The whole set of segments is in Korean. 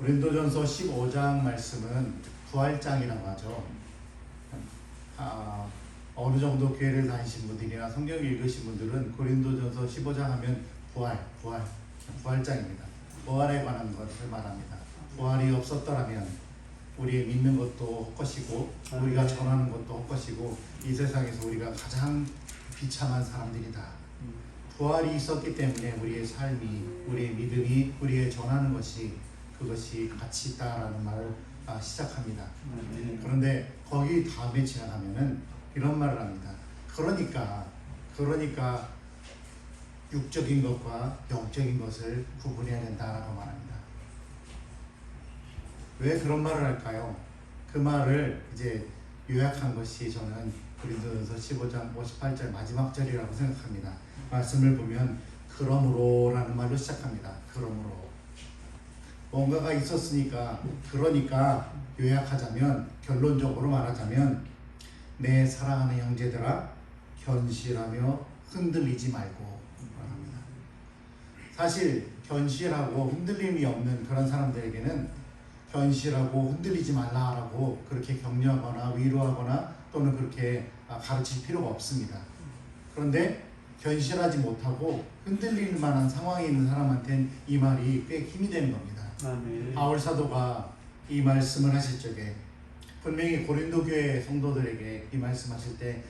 고린도전서 15장 말씀은 부활장이라고 하죠. 어느 정도 교회를 다니신 분들이나 성경 읽으신 분들은 고린도전서 15장 하면 부활장입니다. 부활에 관한 것을 말합니다. 부활이 없었더라면 우리의 믿는 것도 헛것이고 우리가 전하는 것도 헛것이고 이 세상에서 우리가 가장 비참한 사람들이다. 부활이 있었기 때문에 우리의 삶이, 우리의 믿음이, 우리의 전하는 것이 그것이 가치 있다라는 말을 시작합니다. 그런데 거기 다음에 지나가면은 이런 말을 합니다. 그러니까 육적인 것과 영적인 것을 구분해야 된다라고 말합니다. 왜 그런 말을 할까요? 그 말을 이제 요약한 것이 저는 고린도전서 15장 58절 마지막 절이라고 생각합니다. 말씀을 보면 그러므로라는 말로 시작합니다. 그러므로 뭔가가 있었으니까, 그러니까 요약하자면, 결론적으로 말하자면, 내 사랑하는 형제들아 견실하며 흔들리지 말고 말합니다. 사실 견실하고 흔들림이 없는 그런 사람들에게는 견실하고 흔들리지 말라라고 그렇게 격려하거나 위로하거나 또는 그렇게 가르칠 필요가 없습니다. 그런데 견실하지 못하고 흔들릴 만한 상황에 있는 사람한테는 이 말이 꽤 힘이 되는 겁니다. 바울 사도가 이 말씀을 하실 적에 분명히 고린도 교회 성도들에게 이 말씀하실 때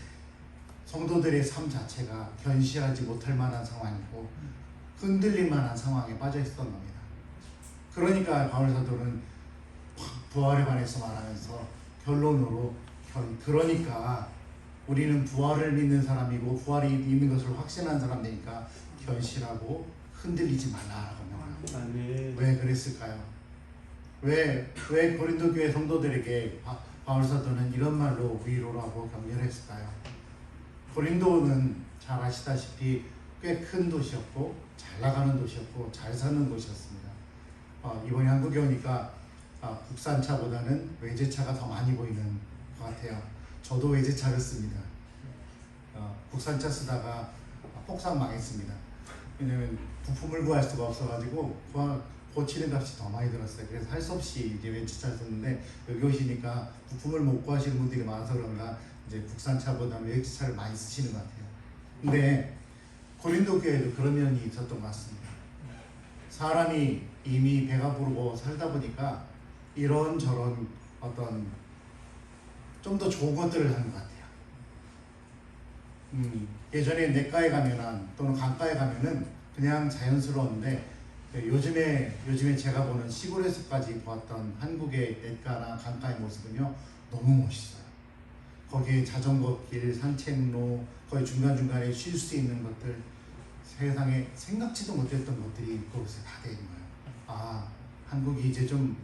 성도들의 삶 자체가 견실하지 못할 만한 상황이고 흔들릴 만한 상황에 빠져 있었던 겁니다. 그러니까 바울 사도는 부활에 관해서 말하면서 결론으로 그러니까 우리는 부활을 믿는 사람이고 부활이 있는 것을 확신한 사람이니까 견실하고 흔들리지 말라라고 말합니다. 왜 그랬을까요? 왜 고린도 교회 성도들에게 바울 사도는 이런 말로 위로를 하고 격려를 했을까요? 고린도는 잘 아시다시피 꽤 큰 도시였고 잘 나가는 도시였고 잘 사는 곳이었습니다. 이번에 한국에 오니까 국산차보다는 외제차가 더 많이 보이는 것 같아요. 저도 외제차를 씁니다. 국산차 쓰다가 폭삭 망했습니다. 왜냐면 부품을 구할 수가 없어가지고 고치는 값이 더 많이 들었어요. 그래서 할 수 없이 이제 외제차를 썼는데 여기 오시니까 부품을 못 구하시는 분들이 많아서 그런가 이제 국산차보다 외제차를 많이 쓰시는 것 같아요. 근데 고린도 교회도 그런 면이 있었던 것 같습니다. 사람이 이미 배가 부르고 살다 보니까 이런저런 어떤 좀 더 좋은 것들을 하는 것 같아요. 예전에 내과에 가면은 또는 강가에 가면은 그냥 자연스러운데 요즘에 제가 보는 시골에서까지 보았던 한국의 내과나 강가의 모습은요 너무 멋있어요. 거기에 자전거 길, 산책로, 거의 중간중간에 쉴 수 있는 것들, 세상에 생각지도 못했던 것들이 그곳에 다 돼 있는 거예요. 한국이 이제 좀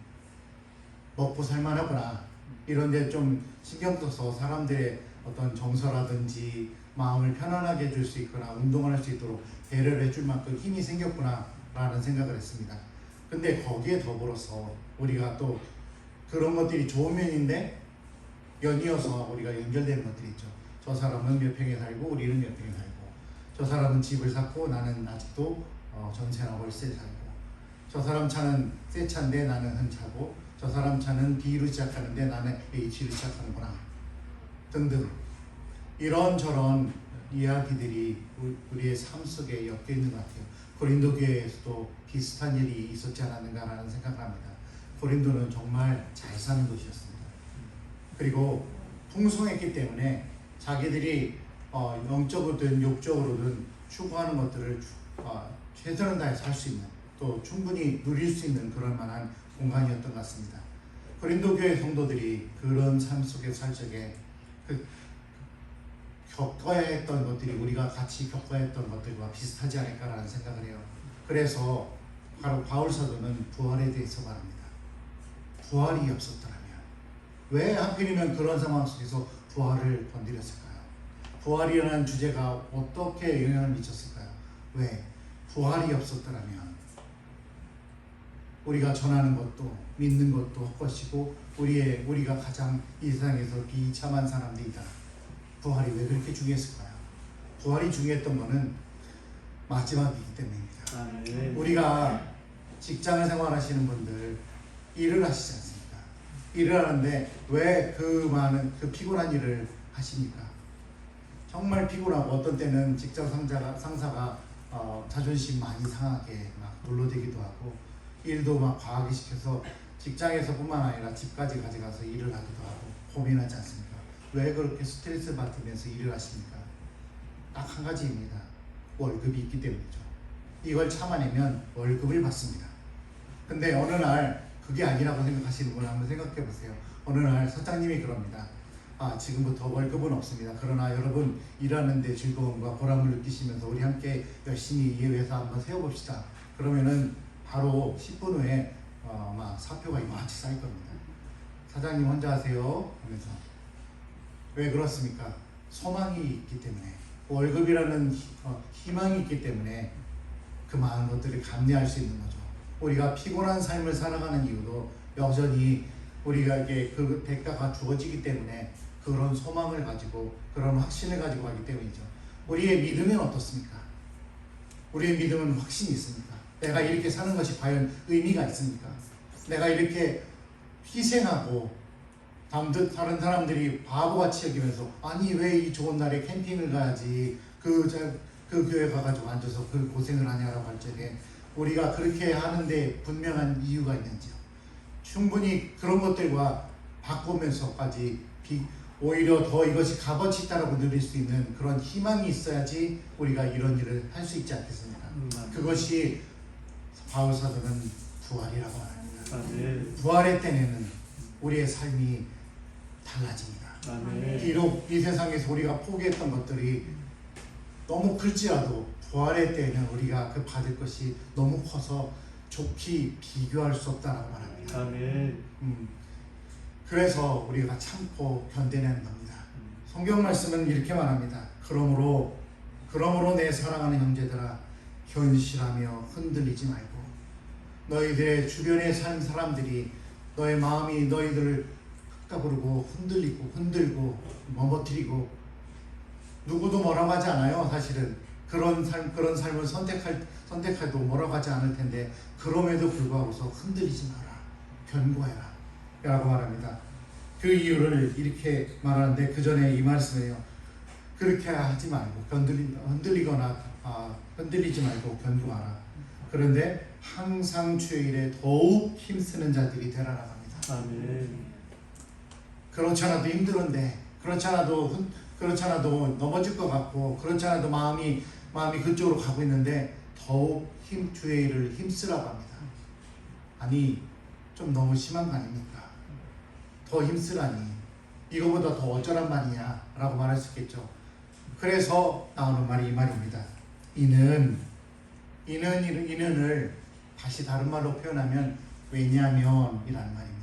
먹고 살만하구나. 이런데 좀 신경 써서 사람들의 어떤 정서라든지 마음을 편안하게 해줄 수 있거나 운동을 할 수 있도록 배려를 해줄 만큼 힘이 생겼구나 라는 생각을 했습니다. 근데 거기에 더불어서 우리가 또 그런 것들이 좋은 면인데 연이어서 우리가 연결되는 것들이 있죠. 저 사람은 몇 평에 살고 우리는 몇 평에 살고, 저 사람은 집을 샀고 나는 아직도 전세나 월세 살고, 저 사람 차는 새 차인데 나는 한 차고, 저 사람 차는 B로 시작하는데 나는 H로 시작하는구나 등등 이런저런 이야기들이 우리의 삶 속에 엮여 있는 것 같아요. 고린도 교회에서도 비슷한 일이 있었지 않았는가라는 생각을 합니다. 고린도는 정말 잘 사는 곳이었습니다. 그리고 풍성했기 때문에 자기들이 영적으로든 육적으로든 추구하는 것들을 최선을 다해서 할 수 있는, 또 충분히 누릴 수 있는 그럴 만한 공간이었던 것 같습니다. 고린도 교회 성도들이 그런 삶 속에 살 적에 겪어야 했던 것들이 우리가 같이 겪어야 했던 것들과 비슷하지 않을까라는 생각을 해요. 그래서 바로 바울 사도는 부활에 대해서 말합니다. 부활이 없었더라면, 왜 하필이면 그런 상황 속에서 부활을 건드렸을까요? 부활이라는 주제가 어떻게 영향을 미쳤을까요? 왜? 부활이 없었더라면 우리가 전하는 것도 믿는 것도 헛것이고 우리가 가장 이 세상에서 비참한 사람들이다. 부활이 왜 그렇게 중요했을까요? 부활이 중요했던 것은 마지막이기 때문입니다. 우리가 직장 생활하시는 분들, 일을 하시지 않습니까? 일을 하는데 왜 그 많은 그 피곤한 일을 하십니까? 정말 피곤하고 어떤 때는 직장 상사가 자존심 많이 상하게 막 놀러대기도 하고 일도 막 과하게 시켜서 직장에서뿐만 아니라 집까지 가져가서 일을 하기도 하고 고민하지 않습니까? 왜 그렇게 스트레스 받으면서 일을 하십니까? 딱 한 가지입니다. 월급이 있기 때문이죠. 이걸 참아내면 월급을 받습니다. 근데 어느 날 그게 아니라고 생각하시는 분 한번 생각해 보세요. 어느 날 사장님이 그럽니다. 지금부터 월급은 없습니다. 그러나 여러분 일하는데 즐거움과 보람을 느끼시면서 우리 함께 열심히 이 회사 한번 세워봅시다. 그러면은 바로 10분 후에 아마 사표가 이만치 쌓일 겁니다. 사장님 혼자 하세요 하면서. 왜 그렇습니까? 소망이 있기 때문에, 월급이라는 희망이 있기 때문에 그 많은 것들을 감내할 수 있는 거죠. 우리가 피곤한 삶을 살아가는 이유도 여전히 우리에게 그 대가가 주어지기 때문에 그런 소망을 가지고 그런 확신을 가지고 가기 때문이죠. 우리의 믿음은 어떻습니까? 우리의 믿음은 확신이 있습니까? 내가 이렇게 사는 것이 과연 의미가 있습니까? 내가 이렇게 희생하고 다른 사람들이 바보같이 여기면서 아니 왜 이 좋은 날에 캠핑을 가야지 그 교회 가가지고 앉아서 그 고생을 하냐라고 할 적에 우리가 그렇게 하는데 분명한 이유가 있는지요. 충분히 그런 것들과 바꾸면서까지 오히려 더 이것이 값어치 있다라고 느낄 수 있는 그런 희망이 있어야지 우리가 이런 일을 할 수 있지 않겠습니까? 그것이 바울 사도는 부활이라고 합니다. 부활의 때에는 우리의 삶이 달라집니다. 비록 이 세상에서 우리가 포기했던 것들이 너무 클지라도 부활의 때에는 우리가 그 받을 것이 너무 커서 좋게 비교할 수 없다라고 말합니다. 그래서 우리가 참고 견뎌내는 겁니다. 성경 말씀은 이렇게 말합니다. 그러므로 내 사랑하는 형제들아 견실하며 흔들리지 말고, 너희들의 주변에 사는 사람들이 너의 마음이 너희들을 깎아부르고 흔들고 넘어뜨리고 누구도 뭐라고 하지 않아요. 사실은 그런 삶을 선택해도 뭐라고 하지 않을 텐데 그럼에도 불구하고서 흔들리지 마라, 견고해라 라고 말합니다. 그 이유를 이렇게 말하는데 그 전에 이 말씀이에요. 그렇게 하지 말고 흔들리지 말고 견고하라. 그런데 항상 주의 일에 더욱 힘쓰는 자들이 되라라고 합니다. 아멘. 그렇지 않아도 힘들은데, 그렇지 않아도 넘어질 것 같고, 그렇지 않아도 마음이 그쪽으로 가고 있는데 더욱 주의 일을 힘쓰라고 합니다. 아니 좀 너무 심한 거 아닙니까? 더 힘쓰라니 이거보다 더 어쩌란 말이냐 라고 말할 수 있겠죠. 그래서 나오는 말이 이 말입니다. 이는을 다시 다른 말로 표현하면 왜냐하면 이라는 말입니다.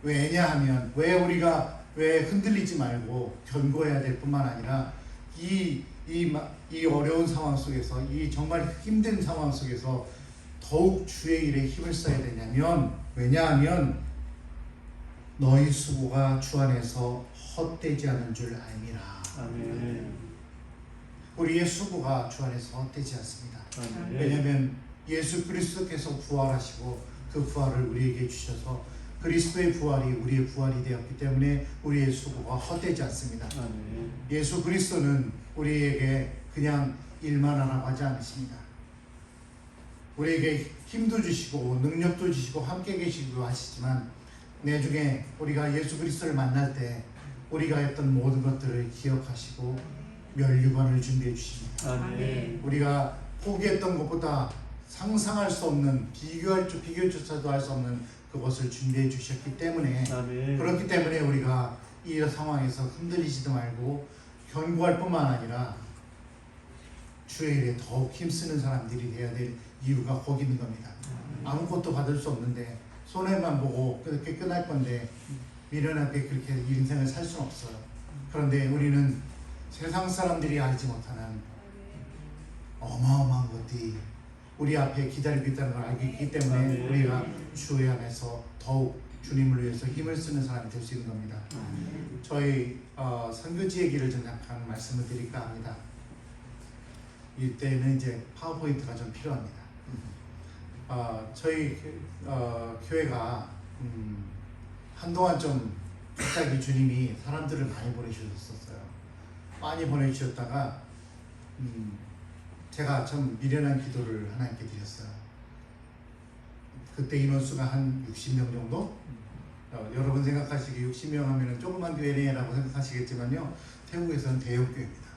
왜냐하면 왜 흔들리지 말고 견고해야 될 뿐만 아니라 이 어려운 상황 속에서, 이 정말 힘든 상황 속에서 더욱 주의 일에 힘을 써야 되냐면, 왜냐하면 너희 수고가 주 안에서 헛되지 않은 줄 알미라. 아멘. 우리의 수고가 주 안에서 헛되지 않습니다. 아멘. 왜냐하면 예수 그리스도께서 부활하시고 그 부활을 우리에게 주셔서 그리스도의 부활이 우리의 부활이 되었기 때문에 우리의 수고가 헛되지 않습니다. 아멘. 예수 그리스도는 우리에게 그냥 일만 하라고 하지 않으십니다. 우리에게 힘도 주시고 능력도 주시고 함께 계시기도 하시지만 나중에 우리가 예수 그리스도를 만날 때 우리가 했던 모든 것들을 기억하시고 멸류관을 준비해 주십니다. 아멘. 우리가 포기했던 것보다 상상할 수 없는, 비교조차도 할 수 없는 그것을 준비해 주셨기 때문에, 아멘. 그렇기 때문에 우리가 이 상황에서 흔들리지도 말고 견고할 뿐만 아니라 주의 일에 더욱 힘쓰는 사람들이 되어야 될 이유가 거기 있는 겁니다. 아무것도 받을 수 없는데 손해만 보고 그렇게 끝날 건데 미련하게 그렇게 인생을 살 수는 없어요. 그런데 우리는 세상 사람들이 알지 못하는 어마어마한 것들이 우리 앞에 기다리고 있다는 걸 알고 있기 때문에 우리가 주의 안에서 더욱 주님을 위해서 힘을 쓰는 사람이 될 수 있는 겁니다. 저희 선교지 얘기를 좀 약간 말씀을 드릴까 합니다. 이때는 이제 파워포인트가 좀 필요합니다. 저희 교회가 한동안 좀 갑자기 주님이 사람들을 많이 보내주셨었어요. 많이 보내주셨다가 제가 참 미련한 기도를 하나님께 드렸어요. 그때 인원수가 한 60명 정도? 여러분 생각하시기에 60명 하면 조그만 교회라고 생각하시겠지만요, 태국에서는 대형 교회입니다.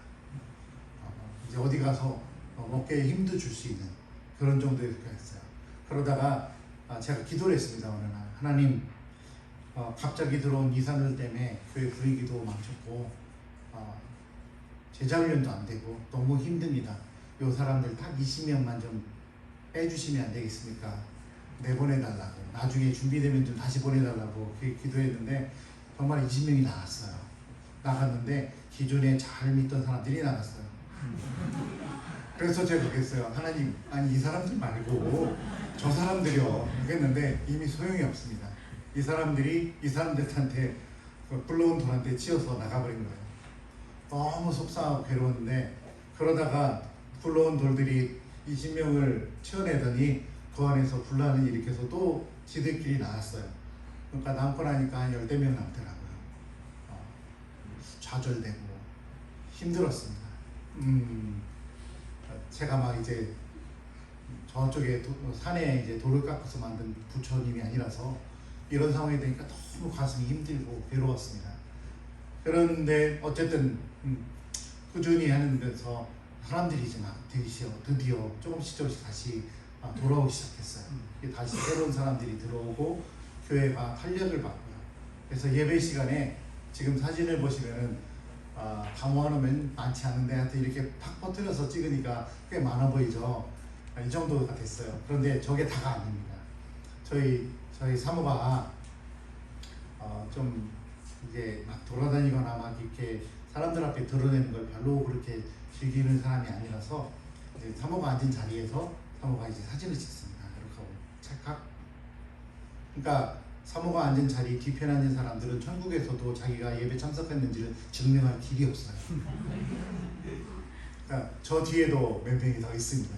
이제 어디 가서 어깨에 힘도 줄 수 있는 그런 정도의 교회였어요. 그러다가 제가 기도를 했습니다. 어느 날 하나님, 갑자기 들어온 이산들 때문에 교회 분위기도 망쳤고 제자 훈련도 안 되고 너무 힘듭니다. 요 사람들 딱 20명만 좀 빼주시면 안 되겠습니까? 내보내달라고, 나중에 준비되면 좀 다시 보내달라고 기도했는데 정말 20명이 나갔어요. 나갔는데 기존에 잘 믿던 사람들이 나갔어요. 그래서 제가 그랬어요. 하나님, 아니 이 사람들 말고 저 사람들이요 그랬는데 이미 소용이 없습니다. 이 사람들이 이 사람들한테 불러온 돌한테 치여서 나가버린 거예요. 너무 속상하고 괴로웠는데, 그러다가 불러온 돌들이 20명을 치워내더니 그 안에서 분란을 일으켜서 또 지들끼리 나왔어요. 그러니까 남고 나니까 한 10명 남더라고요. 좌절되고 힘들었습니다. 제가 막 이제 저쪽에 산에 이제 돌을 깎아서 만든 부처님이 아니라서 이런 상황이 되니까 너무 가슴이 힘들고 괴로웠습니다. 그런데 어쨌든 꾸준히 하는 데서 사람들이 이제 막 드디어 조금씩 다시 돌아오기 시작했어요. 다시 새로운 사람들이 들어오고 교회가 활력을 받고요. 그래서 예배 시간에 지금 사진을 보시면은 감호하면 많지 않은데 하여튼 이렇게 팍 퍼뜨려서 찍으니까 꽤 많아 보이죠. 이 정도가 됐어요. 그런데 저게 다가 아닙니다. 저희 사모가 좀 이제 막 돌아다니거나 막 이렇게 사람들 앞에 드러내는 걸 별로 그렇게 즐기는 사람이 아니라서 이제 사모가 앉은 자리에서 사모가 이제 사진을 찍습니다. 이렇게 하고 찰칵. 그러니까 사모가 앉은 자리 뒤편에 앉은 사람들은 천국에서도 자기가 예배 참석했는지를 증명할 길이 없어요. 그러니까 저 뒤에도 몇 명이 더 있습니다.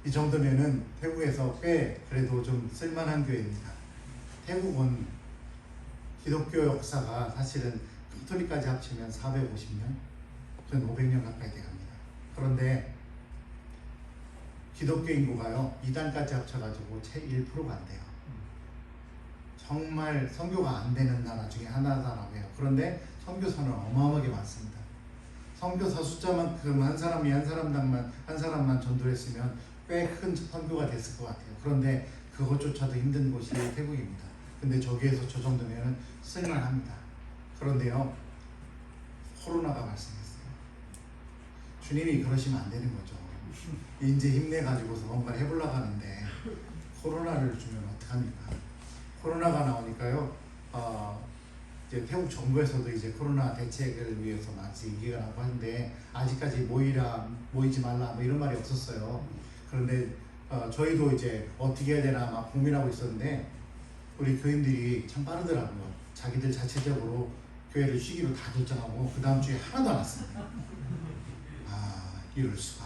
이 정도면은 태국에서 꽤 그래도 좀 쓸만한 교회입니다. 태국은 기독교 역사가 사실은 카톨릭까지 합치면 450년, 전 500년 가까이 돼갑니다. 그런데 기독교 인구가요, 이단까지 합쳐가지고 채 1%가 안 돼요. 정말 선교가 안 되는 나라 중에 하나다라고 해요. 그런데 선교사는 어마어마하게 많습니다. 선교사 숫자만큼 한 사람만 전도했으면 꽤 큰 선교가 됐을 것 같아요. 그런데 그것조차도 힘든 곳이 태국입니다. 근데 저기에서 저 정도면 쓸만합니다. 그런데요, 코로나가 발생했어요. 주님이 그러시면 안 되는 거죠. 이제 힘내가지고서 뭔가를 해보려고 하는데 코로나를 주면 어떡합니까? 코로나가 나오니까요, 이제 태국 정부에서도 이제 코로나 대책을 위해서 마치 얘기가 나고 하는데 아직까지 모이지 말라 뭐 이런 말이 없었어요. 그런데 저희도 이제 어떻게 해야 되나 막 고민하고 있었는데 우리 교인들이 참 빠르더라고요. 자기들 자체적으로 교회를 쉬기로 다 결정하고 그 다음 주에 하나도 안 왔습니다. 이럴 수가.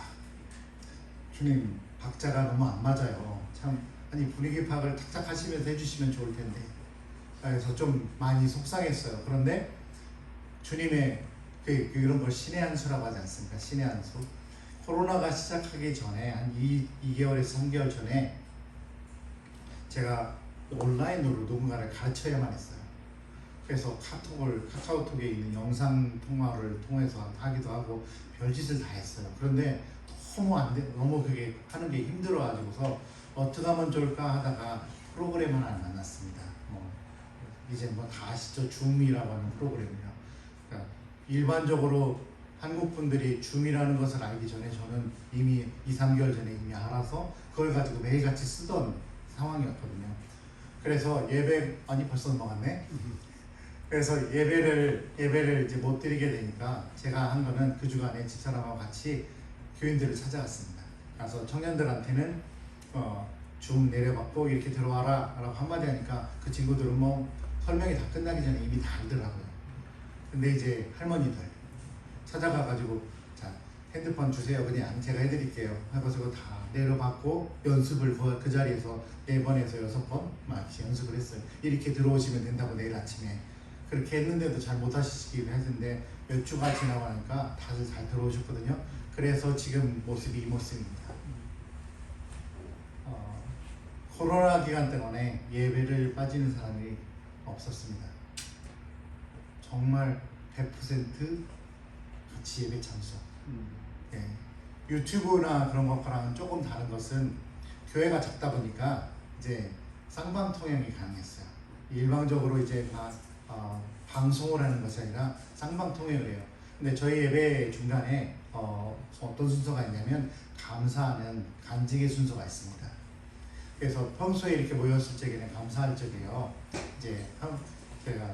주님, 박자가 너무 안 맞아요. 참, 아니 분위기 파악을 탁탁 하시면서 해주시면 좋을 텐데. 그래서 좀 많이 속상했어요. 그런데 주님의 이런 걸 신의 한 수라고 하지 않습니까? 신의 한 수. 코로나가 시작하기 전에 한 2개월에서 3개월 전에 제가 온라인으로 누군가를 가르쳐야만 했어요. 그래서 카카오톡에 있는 영상 통화를 통해서 하기도 하고 별짓을 다 했어요. 그런데 너무 그게 하는 게 힘들어가지고서 어떻게 하면 좋을까 하다가 프로그램 하나를 만났습니다. 이제 다 아시죠? 줌이라고 하는 프로그램이요. 그러니까 일반적으로 한국 분들이 줌이라는 것을 알기 전에 저는 이미 2-3개월 전에 이미 알아서 그걸 가지고 매일같이 쓰던 상황이었거든요. 그래서 벌써 넘어갔네. 그래서 예배를 이제 못 드리게 되니까 제가 한 거는 그 주간에 집사람하고 같이 교인들을 찾아갔습니다. 가서 청년들한테는 줌 내려받고 이렇게 들어와라 라고 한마디 하니까 그 친구들은 설명이 다 끝나기 전에 이미 다 알더라고요. 근데 이제 할머니들 찾아가가지고 자 핸드폰 주세요. 그냥 제가 해드릴게요. 해가지고 다 내려받고 연습을 그 자리에서 4번에서 6번 막 연습을 했어요. 이렇게 들어오시면 된다고 내일 아침에. 그렇게 했는데도 잘 못하시기도 했는데 몇 주가 지나고 나니까 다들 잘 들어오셨거든요. 그래서 지금 모습이 이 모습입니다. 코로나 기간 때문에 예배를 빠지는 사람이 없었습니다. 정말 100% 같이 예배 참석. 예. 유튜브나 그런 것과는 조금 다른 것은 교회가 작다 보니까 이제 쌍방통행이 가능했어요. 일방적으로 이제 방송을 하는 것이 아니라 쌍방통행을 해요. 근데 저희 예배 중간에 어떤 순서가 있냐면 감사하는 간증의 순서가 있습니다. 그래서 평소에 이렇게 모였을 적에는 감사할 적에요. 이제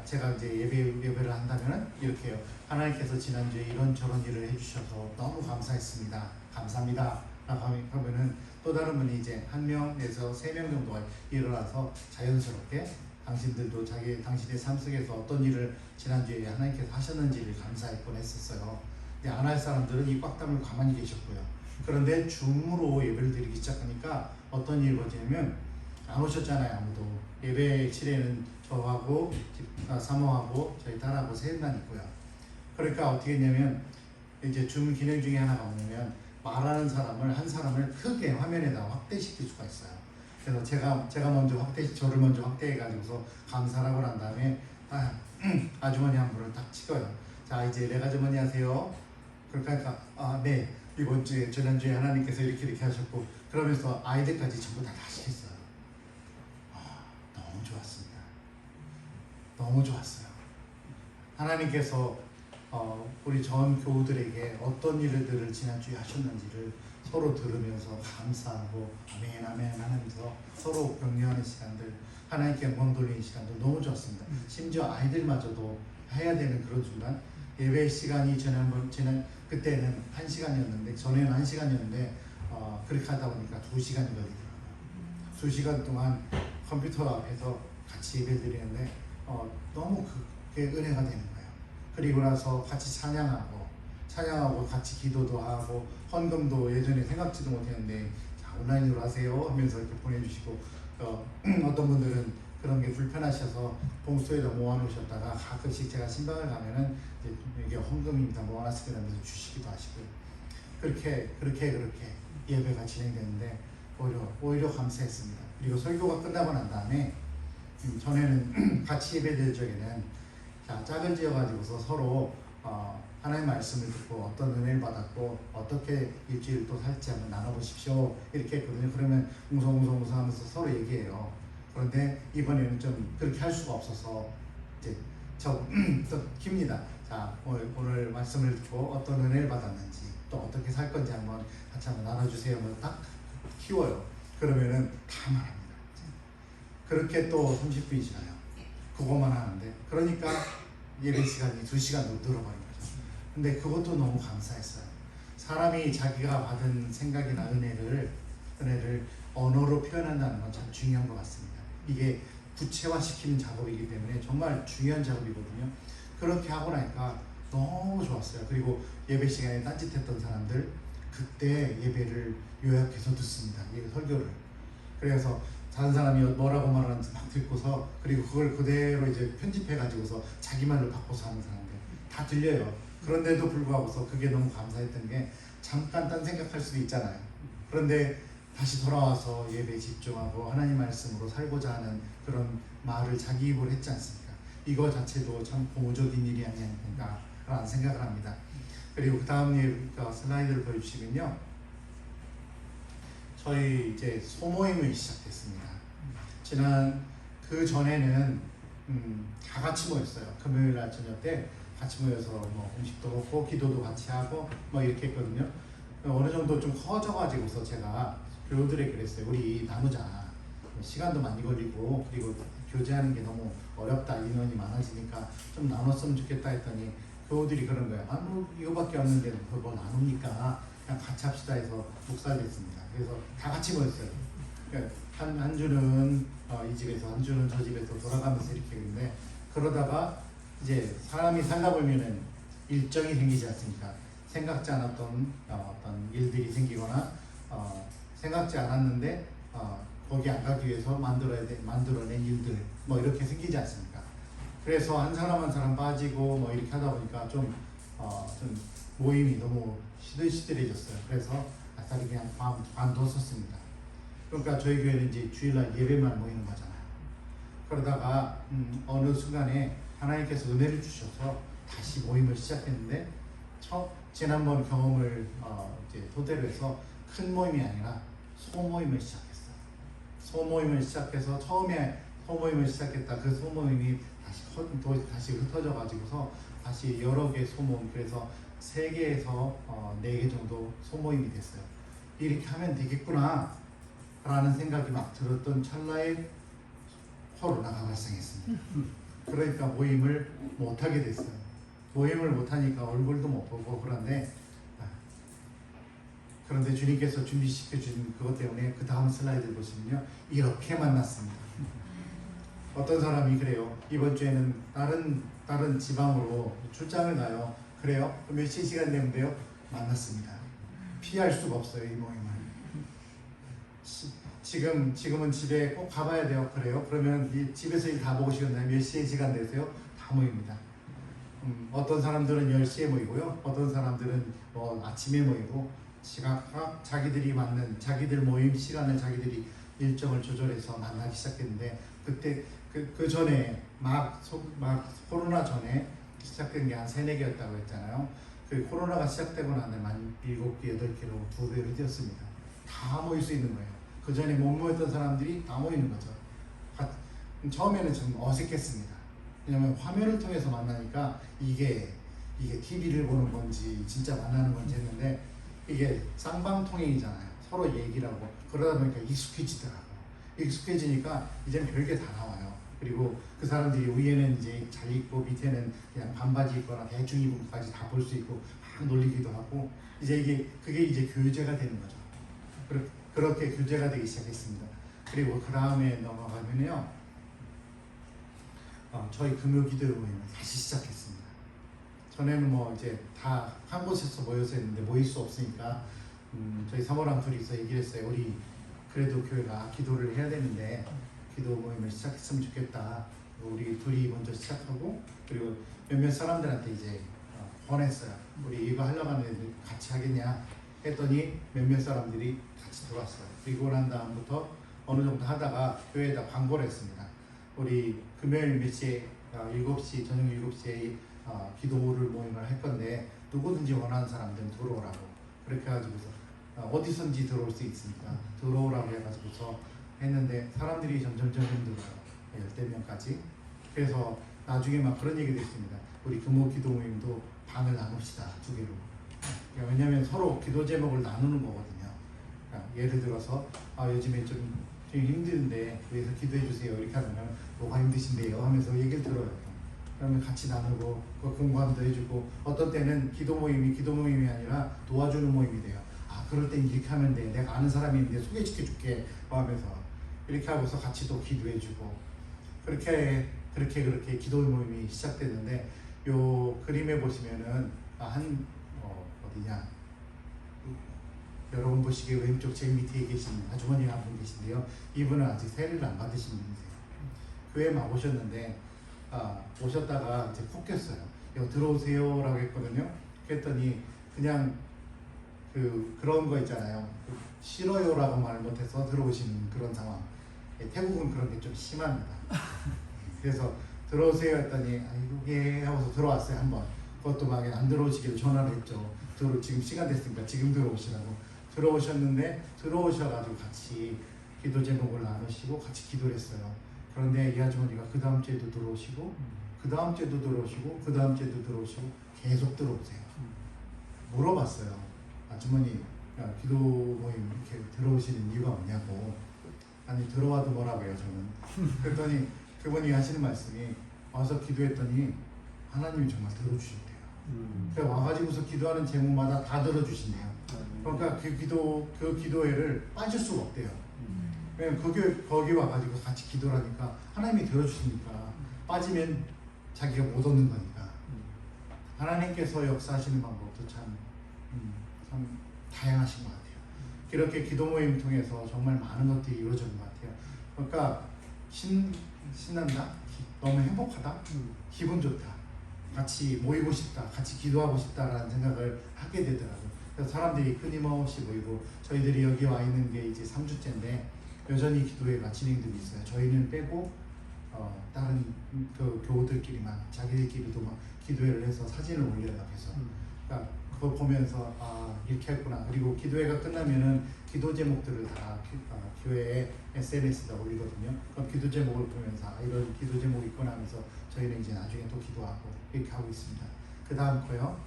제가 이제 예배를 한다면은 이렇게요. 하나님께서 지난주에 이런저런 일을 해주셔서 너무 감사했습니다. 감사합니다. 라고 하면은 또 다른 분이 이제 1명에서 3명 정도가 일어나서 자연스럽게 당신들도 당신의 삶 속에서 어떤 일을 지난주에 하나님께서 하셨는지를 감사했곤 했었어요. 근데 안 할 사람들은 이 꽉 담을 가만히 계셨고요. 그런데 줌으로 예배를 드리기 시작하니까 어떤 일이 벌어지냐면 안 오셨잖아요. 아무도. 예배 칠에는 저하고 사모하고 저희 딸하고 3만 있고요. 그러니까 어떻게 했냐면 이제 줌 기능 중에 하나가 뭐냐면 말하는 사람을 한 사람을 크게 화면에다 확대시킬 수가 있어요. 그래서 제가 먼저 저를 먼저 확대해 가지고서 감사라고 한 다음에 아주머니 한 분을 딱 찍어요. 자, 이제 네 아주머니 하세요. 그러니까 네, 이번 주에 지난주에 하나님께서 이렇게 하셨고, 그러면서 아이들까지 전부 다 시켰어요. 너무 좋았습니다. 너무 좋았어요. 하나님께서 우리 전 교우들에게 어떤 일들을 지난주에 하셨는지를 서로 들으면서 감사하고 아멘 아멘 하면서 서로 격려하는 시간들, 하나님께 영광 돌리는 시간도 너무 좋았습니다. 심지어 아이들마저도 해야 되는 그런 순간, 예배 시간이 그때는 1시간이었는데 전에는 1시간이었는데 그렇게 하다 보니까 2시간이 걸리더라고요. 2시간 동안 컴퓨터 앞에서 같이 예배 드리는데 너무 그게 은혜가 되는 거예요. 그리고 나서 같이 찬양하고 같이 기도도 하고 헌금도 예전에 생각지도 못했는데 자, 온라인으로 하세요 하면서 이렇게 보내주시고, 어떤 분들은 그런 게 불편하셔서 봉투에다 모아놓으셨다가 가끔씩 제가 신방을 가면은 이게 헌금입니다 모아놨으면 하면서 주시기도 하시고요. 그렇게 예배가 진행되는데 오히려 감사했습니다. 그리고 설교가 끝나고 난 다음에 전에는 같이 예배 드릴 적에는 짝을 지어가지고서 서로 하나님의 말씀을 듣고 어떤 은혜를 받았고 어떻게 일주일 또 살지 한번 나눠보십시오 이렇게 했거든요. 그러면 웅성웅성 하면서 서로 얘기해요. 그런데 이번에는 좀 그렇게 할 수가 없어서 이제 또 킵니다. 자, 오늘 말씀을 듣고 어떤 은혜를 받았는지 또 어떻게 살 건지 같이 한번 나눠주세요. 딱 키워요. 그러면은 다 말합니다. 그렇게 또 30분이 지나요. 그것만 하는데, 그러니까 예배 시간이 2시간도 늘어버린 거죠. 근데 그것도 너무 감사했어요. 사람이 자기가 받은 생각이나 은혜를 언어로 표현한다는 건 참 중요한 것 같습니다. 이게 구체화시키는 작업이기 때문에 정말 중요한 작업이거든요. 그렇게 하고 나니까 너무 좋았어요. 그리고 예배 시간에 딴짓했던 사람들 그때 예배를 요약해서 듣습니다. 설교를. 그래서 다른 사람이 뭐라고 말하는지 막 듣고서, 그리고 그걸 그대로 이제 편집해가지고서 자기 말로 바꿔서 하는 사람들 다 들려요. 그런데도 불구하고서 그게 너무 감사했던 게, 잠깐 딴 생각할 수도 있잖아요. 그런데 다시 돌아와서 예배에 집중하고 하나님 말씀으로 살고자 하는 그런 말을 자기 입으로 했지 않습니까? 이거 자체도 참 고무적인 일이 아닌가 라는 생각을 합니다. 그리고 그 다음 슬라이드를 보여주시면요, 저희 이제 소모임을 시작했습니다. 그 전에는 다 같이 모였어요. 금요일 날 저녁 때 같이 모여서 음식도 먹고 기도도 같이 하고 이렇게 했거든요. 어느 정도 좀 커져가지고서 제가 교우들에게 그랬어요. 우리 나누자. 시간도 많이 걸리고 그리고 교제하는 게 너무 어렵다. 인원이 많아지니까 좀 나눴으면 좋겠다 했더니 교우들이 그런 거예요. 이거밖에 없는데 뭐 나눕니까? 그냥 같이 합시다 해서 목사가 됐습니다. 그래서 다 같이 모였어요. 그러니까 한 주는 이 집에서, 한 주는 저 집에서 돌아가면서 이렇게 했는데, 그러다가 이제 사람이 살다 보면은 일정이 생기지 않습니까? 생각지 않았던 어떤 일들이 생기거나 생각지 않았는데 거기 안 가기 위해서 만들어낸 일들 뭐 이렇게 생기지 않습니까? 그래서 한 사람 한 사람 빠지고 뭐 이렇게 하다 보니까 좀 모임이 너무 시들시들해졌어요. 그래서 아싸리 그냥 관뒀었습니다. 그러니까 저희 교회는 이제 주일날 예배만 모이는 거잖아요. 그러다가 어느 순간에 하나님께서 은혜를 주셔서 다시 모임을 시작했는데 지난번 경험을 이제 토대로 해서 큰 모임이 아니라 소모임을 시작했어요. 소모임을 시작해서 처음에 소모임을 시작했다. 그 소모임이 다시 흩어져 가지고서 다시 여러 개 소모임, 그래서 3개에서 4개 정도 소모임이 됐어요. 이렇게 하면 되겠구나 라는 생각이 막 들었던 찰나에 코로나가 발생했습니다. 그러니까 모임을 못하게 됐어요. 모임을 못하니까 얼굴도 못 보고 그런데 주님께서 준비시켜 주신 그것 때문에 그 다음 슬라이드 보시면요, 이렇게 만났습니다. 어떤 사람이 그래요. 이번 주에는 다른 지방으로 출장을 가요. 그래요? 몇 시간 되면 돼요? 만났습니다. 피할 수가 없어요, 이 모임을. 지금은 집에 꼭 가봐야 돼요. 그래요? 그러면 집에서 일 다 보고 시간나요? 몇 시에 시간 되세요? 다 모입니다. 어떤 사람들은 10시에 모이고요. 어떤 사람들은 아침에 모이고, 지각각 자기들이 맞는 자기들 모임 시간을 자기들이 일정을 조절해서 만나기 시작했는데, 그때 그 전에 막 코로나 전에 시작된 게 한 3-4개였다고 했잖아요. 그 코로나가 시작되고 나면 한 7개, 8개로 2배로 뛰었습니다. 다 모일 수 있는 거예요. 그 전에 못 모였던 사람들이 다 모이는 거죠. 처음에는 좀 어색했습니다. 왜냐면 화면을 통해서 만나니까 이게 TV를 보는 건지 진짜 만나는 건지 했는데, 이게 쌍방통행이잖아요. 서로 얘기를 하고 그러다 보니까 익숙해지더라고요. 익숙해지니까 이제는 별게 다 나와요. 그리고 그 사람들이 위에는 이제 잘 입고 밑에는 그냥 반바지 입거나 대충 입은 것까지 다 볼 수 있고 막 놀리기도 하고, 이제 그게 이제 교제가 되는 거죠. 그렇게 교제가 되기 시작했습니다. 그리고 그 다음에 넘어가면요, 저희 금요 기도 모임을 다시 시작했습니다. 전에는 뭐 이제 다 한 곳에서 모여서 했는데 모일 수 없으니까 저희 사모랑 둘이서 얘기를 했어요. 우리 그래도 교회가 기도를 해야 되는데 기도 모임을 시작했으면 좋겠다. 우리 둘이 먼저 시작하고, 그리고 몇몇 사람들한테 이제 권했어요. 우리 이거 하려고 하는데 같이 하겠냐 했더니 몇몇 사람들이 같이 들어왔어요. 그리고 난 다음부터 어느 정도 하다가 교회에다 광고를 했습니다. 우리 금요일 몇 시에 7시, 저녁 7시에 기도를 모임을 할 건데 누구든지 원하는 사람들은 들어오라고. 그렇게 해가지고서 어디선지 들어올 수 있으니까 들어오라고 해가지고서 했는데 사람들이 점점 힘들어요. 10명까지. 그래서 나중에 막 그런 얘기도 있습니다. 우리 금요 기도 모임도 방을 나눕시다, 2개로. 왜냐면 서로 기도 제목을 나누는 거거든요. 예를 들어서 요즘에 좀 힘든데 위해서 기도해 주세요. 이렇게 하면 뭐가 힘드신데요 하면서 얘기를 들어요. 그러면 같이 나누고 공감도 해주고, 어떤 때는 기도 모임이 아니라 도와주는 모임이 돼요. 그럴 땐 이렇게 하면 돼. 내가 아는 사람이 있는데 소개시켜줄게 하면서 이렇게 하고서 같이 또 기도해주고, 그렇게 기도 모임이 시작됐는데, 요 그림에 보시면은 어디냐, 여러분 보시기에 왼쪽 제일 밑에 계신 아주머니 한 분 계신데요. 이분은 아직 세례를 안 받으신 분이세요. 교회만 오셨는데 오셨다가 이제 푹 꼈어요. 여기 들어오세요 라고 했거든요. 그랬더니 그냥 그런 거 있잖아요. 싫어요 라고 말 못해서 들어오시는 그런 상황. 태국은 그런 게 좀 심합니다. 그래서 들어오세요 했더니 예 하고서 들어왔어요. 한번. 그것도 막 안 들어오시기를 전화를 했죠. 지금 시간 됐으니까 지금 들어오시라고. 들어오셨는데 들어오셔가지고 같이 기도 제목을 나누시고 같이 기도를 했어요. 그런데 이 아주머니가 그 다음 주에도 들어오시고 그 다음 주에도 들어오시고 그 다음 주에도 들어오시고 계속 들어오세요. 물어봤어요. 아주머니 기도 모임 이렇게 들어오시는 이유가 뭐냐고. 아니 들어와도 뭐라고 해요 저는. 그랬더니 그분이 하시는 말씀이, 와서 기도했더니 하나님이 정말 들어주셨대요. 그래서 와가지고서 기도하는 제목마다 다 들어주신대요. 그러니까 그 기도회를 빠질 수가 없대요. 왜냐면 거기 와가지고 같이 기도를 하니까 하나님이 들어주시니까, 빠지면 자기가 못 얻는 거니까. 하나님께서 역사하시는 방법도 참 참 다양하신 것 같아요. 이렇게 기도 모임 통해서 정말 많은 것들이 이루어지는 것 같아요. 그러니까 신난다, 너무 행복하다, 기분 좋다, 같이 모이고 싶다, 같이 기도하고 싶다라는 생각을 하게 되더라고요. 그래서 사람들이 끊임없이 모이고 저희들이 여기 와 있는 게 이제 3주째인데 여전히 기도회가 진행되고 있어요. 저희는 빼고 다른 그 교우들끼리만 자기들끼리도 막 기도회를 해서 사진을 올려요 앞에서. 그러니까 그거 보면서 이렇게 했구나. 그리고 기도회가 끝나면은 기도 제목들을 다 교회에 SNS에다 올리거든요. 그럼 기도 제목을 보면서 이런 기도 제목이 있구나 하면서 저희는 이제 나중에 또 기도하고 이렇게 하고 있습니다. 그 다음 거요.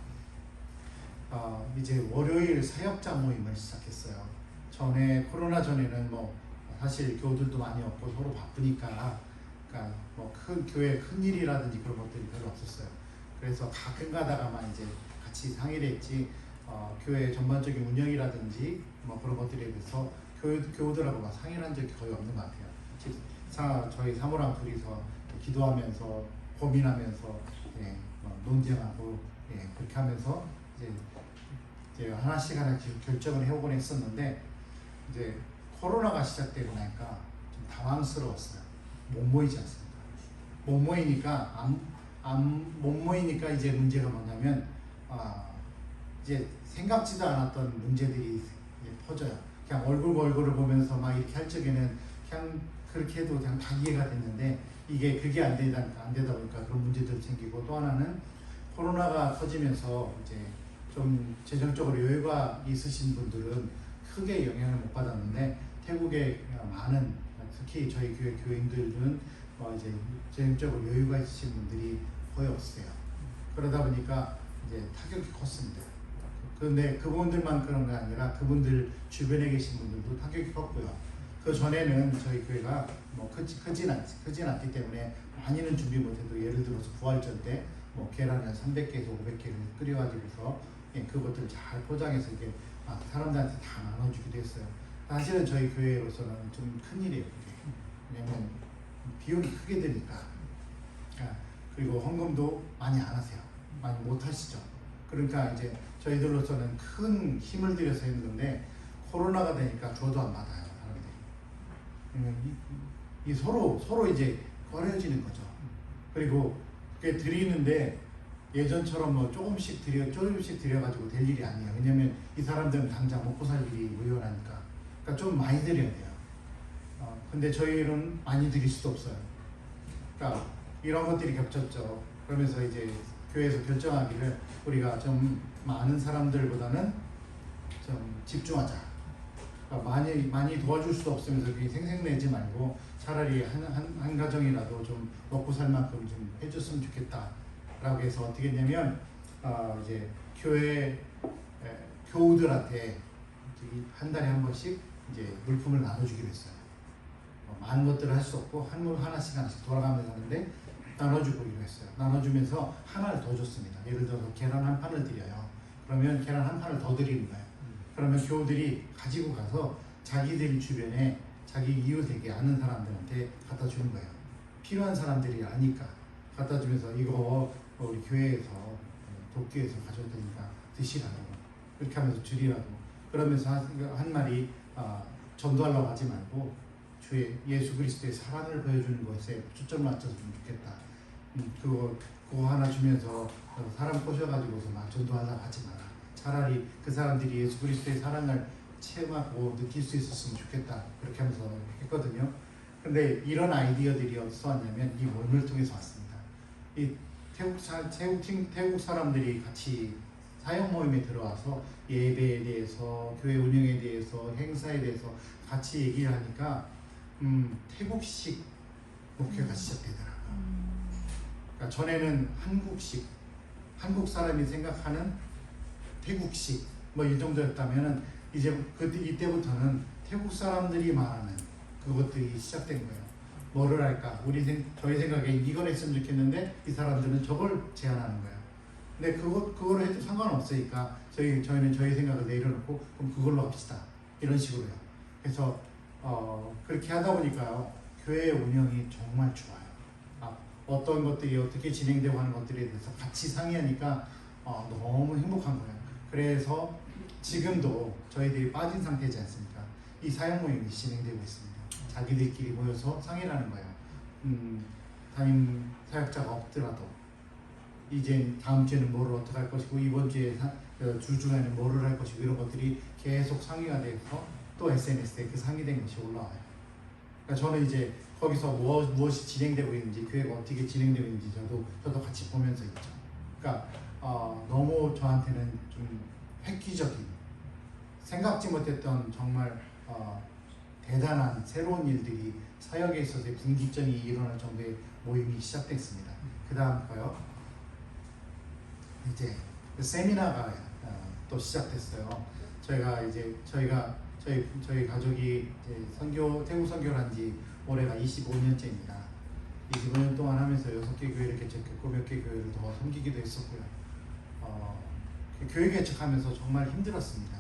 이제 월요일 사역자 모임을 시작했어요. 코로나 전에는 뭐 사실 교우들도 많이 없고 서로 바쁘니까 그러니까 뭐 큰 교회 큰 일이라든지 그런 것들이 별로 없었어요. 그래서 가끔 가다가만 이제 같이 상의를 했지 교회 전반적인 운영이라든지 뭐 그런 것들에 대해서 교우들하고 막 상의를 한 적이 거의 없는 것 같아요. 저희 사모랑 둘이서 기도하면서 고민하면서 논쟁하고 그렇게 하면서 이제 하나씩 결정을 해오곤 했었는데 이제 코로나가 시작되고 나니까 좀 당황스러웠어요. 못 모이지 않습니까? 못 모이니까 이제 문제가 뭐냐면 이제 생각지도 않았던 문제들이 이제 퍼져요. 그냥 얼굴을 보면서 막 이렇게 할 적에는 그냥 그렇게 해도 그냥 다 이해가 됐는데 그게 안 되다 보니까 그런 문제들이 생기고 또 하나는 코로나가 터지면서 이제 좀 재정적으로 여유가 있으신 분들은 크게 영향을 못 받았는데 태국의 많은 특히 저희 교회 교인들은 이제 재정적으로 여유가 있으신 분들이 거의 없어요. 그러다 보니까 이제 타격이 컸습니다. 그런데 그분들만 그런 게 아니라 그분들 주변에 계신 분들도 타격이 컸고요. 그 전에는 저희 교회가 뭐 크진 않기 때문에 많이는 준비 못해도 예를 들어서 부활절 때 뭐 계란을 300개에서 500개를 끓여가지고서 그것들을 잘 포장해서 이게 사람들한테 다 나눠주기도 했어요. 사실은 저희 교회로서는 좀 큰일이에요. 왜냐면 비용이 크게 드니까. 그리고 헌금도 많이 안 하세요. 많이 못 하시죠. 그러니까 이제 저희들로서는 큰 힘을 들여서 했는 건데 코로나가 되니까 줘도 안 받아요. 사람들이. 서로 이제 꺼려지는 거죠. 그리고 그게 드리는데 예전처럼 뭐 조금씩 드려가지고 될 일이 아니에요. 왜냐면 이 사람들은 당장 먹고 살 일이 무효하니까. 그러니까 좀 많이 드려야 돼요. 근데 저희는 많이 드릴 수도 없어요. 그러니까 이런 것들이 겹쳤죠. 그러면서 이제 교회에서 결정하기를 우리가 좀 많은 사람들보다는 좀 집중하자. 그러니까 많이 도와줄 수도 없으면서 생색내지 말고 차라리 한 가정이라도 좀 먹고 살 만큼 좀 해줬으면 좋겠다라고 해서 어떻게 했냐면 이제 교회 교우들한테 한 달에 한 번씩 이제 물품을 나눠주기로 했어요. 많은 것들을 할 수 없고 하나씩 돌아가면서 하는데 나눠주기로 했어요. 나눠주면서 하나를 더 줬습니다. 예를 들어서 계란 한 판을 드려요. 그러면 계란 한 판을 더 드리는 거예요. 그러면 교우들이 가지고 가서 자기들 주변에 자기 이웃에게 아는 사람들한테 갖다 주는 거예요. 필요한 사람들이 아니까 갖다 주면서 이거 우리 교회에서 돕기에서 가져올 테니까 드시라고 그렇게 하면서 주리라고 그러면서 한 말이 전도하려고 하지 말고 주의 예수 그리스도의 사랑을 보여주는 것에 초점 맞춰서면 좋겠다. 그거 하나 주면서 사람 꼬셔가지고서 막 전도하려고 하지 마라. 차라리 그 사람들이 예수 그리스도의 사랑을 체험하고 느낄 수 있었으면 좋겠다. 그렇게 하면서 했거든요. 근데 이런 아이디어들이 어디서 왔냐면 이 모임을 통해서 왔습니다. 이 태국 사람들이 같이 사역 모임에 들어와서 예배에 대해서 교회 운영에 대해서 행사에 대해서 같이 얘기를 하니까 태국식 목회가 시작되더라고요. 그러니까 전에는 한국 사람이 생각하는 태국식 뭐 이 정도였다면은 이제 이때부터는 태국 사람들이 말하는 그것들이 시작된 거예요. 뭐를 할까? 저희 생각에 이걸 했으면 좋겠는데 이 사람들은 저걸 제안하는 거예요. 근데 그거로 해도 상관없으니까 저희는 저희 생각을 내려놓고 그럼 그걸로 합시다. 이런 식으로요. 그래서 그렇게 하다 보니까요. 교회 운영이 정말 좋아요. 어떤 것들이 어떻게 진행되고 하는 것들에 대해서 같이 상의하니까 너무 행복한 거예요. 그래서 지금도 저희들이 빠진 상태지 않습니까? 이 사역 모임이 진행되고 있습니다. 자기들끼리 모여서 상의를 하는 거예요. 담임 사역자가 없더라도 이제 다음 주에는 뭐를 어떻게 할 것이고 이번 주에 주 중에는 뭐를 할 것이고 이런 것들이 계속 상의가 돼서 또 SNS에 그 상의된 것이 올라와요. 그러니까 저는 이제 거기서 무엇이 진행되고 있는지 교회가 어떻게 진행되고 있는지 저도 같이 보면서 있죠. 그러니까 너무 저한테는 좀 획기적인 생각지 못했던 정말 대단한 새로운 일들이 사역에 있어서의 분기점이 일어날 정도의 모임이 시작됐습니다. 그 다음 거요. 이제 세미나가 또 시작됐어요. 저희 가족이 이제 태국 선교를 한 지 올해가 25년째입니다. 25년 동안 하면서 6개 교회를 개척했고 몇 개 교회를 더 섬기기도 했었고요. 교회 개척하면서 정말 힘들었습니다.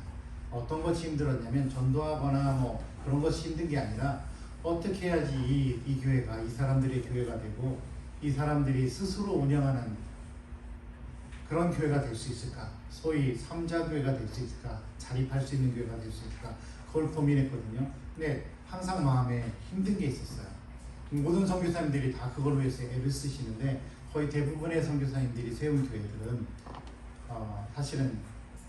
어떤 것이 힘들었냐면 전도하거나 뭐 그런 것이 힘든 게 아니라 어떻게 해야지 이 교회가 이 사람들의 교회가 되고 이 사람들이 스스로 운영하는 그런 교회가 될 수 있을까? 소위 3자 교회가 될 수 있을까? 자립할 수 있는 교회가 될 수 있을까? 그걸 고민했거든요. 근데 항상 마음에 힘든 게 있었어요. 모든 선교사님들이 다 그걸 위해서 애를 쓰시는데 거의 대부분의 선교사님들이 세운 교회들은 사실은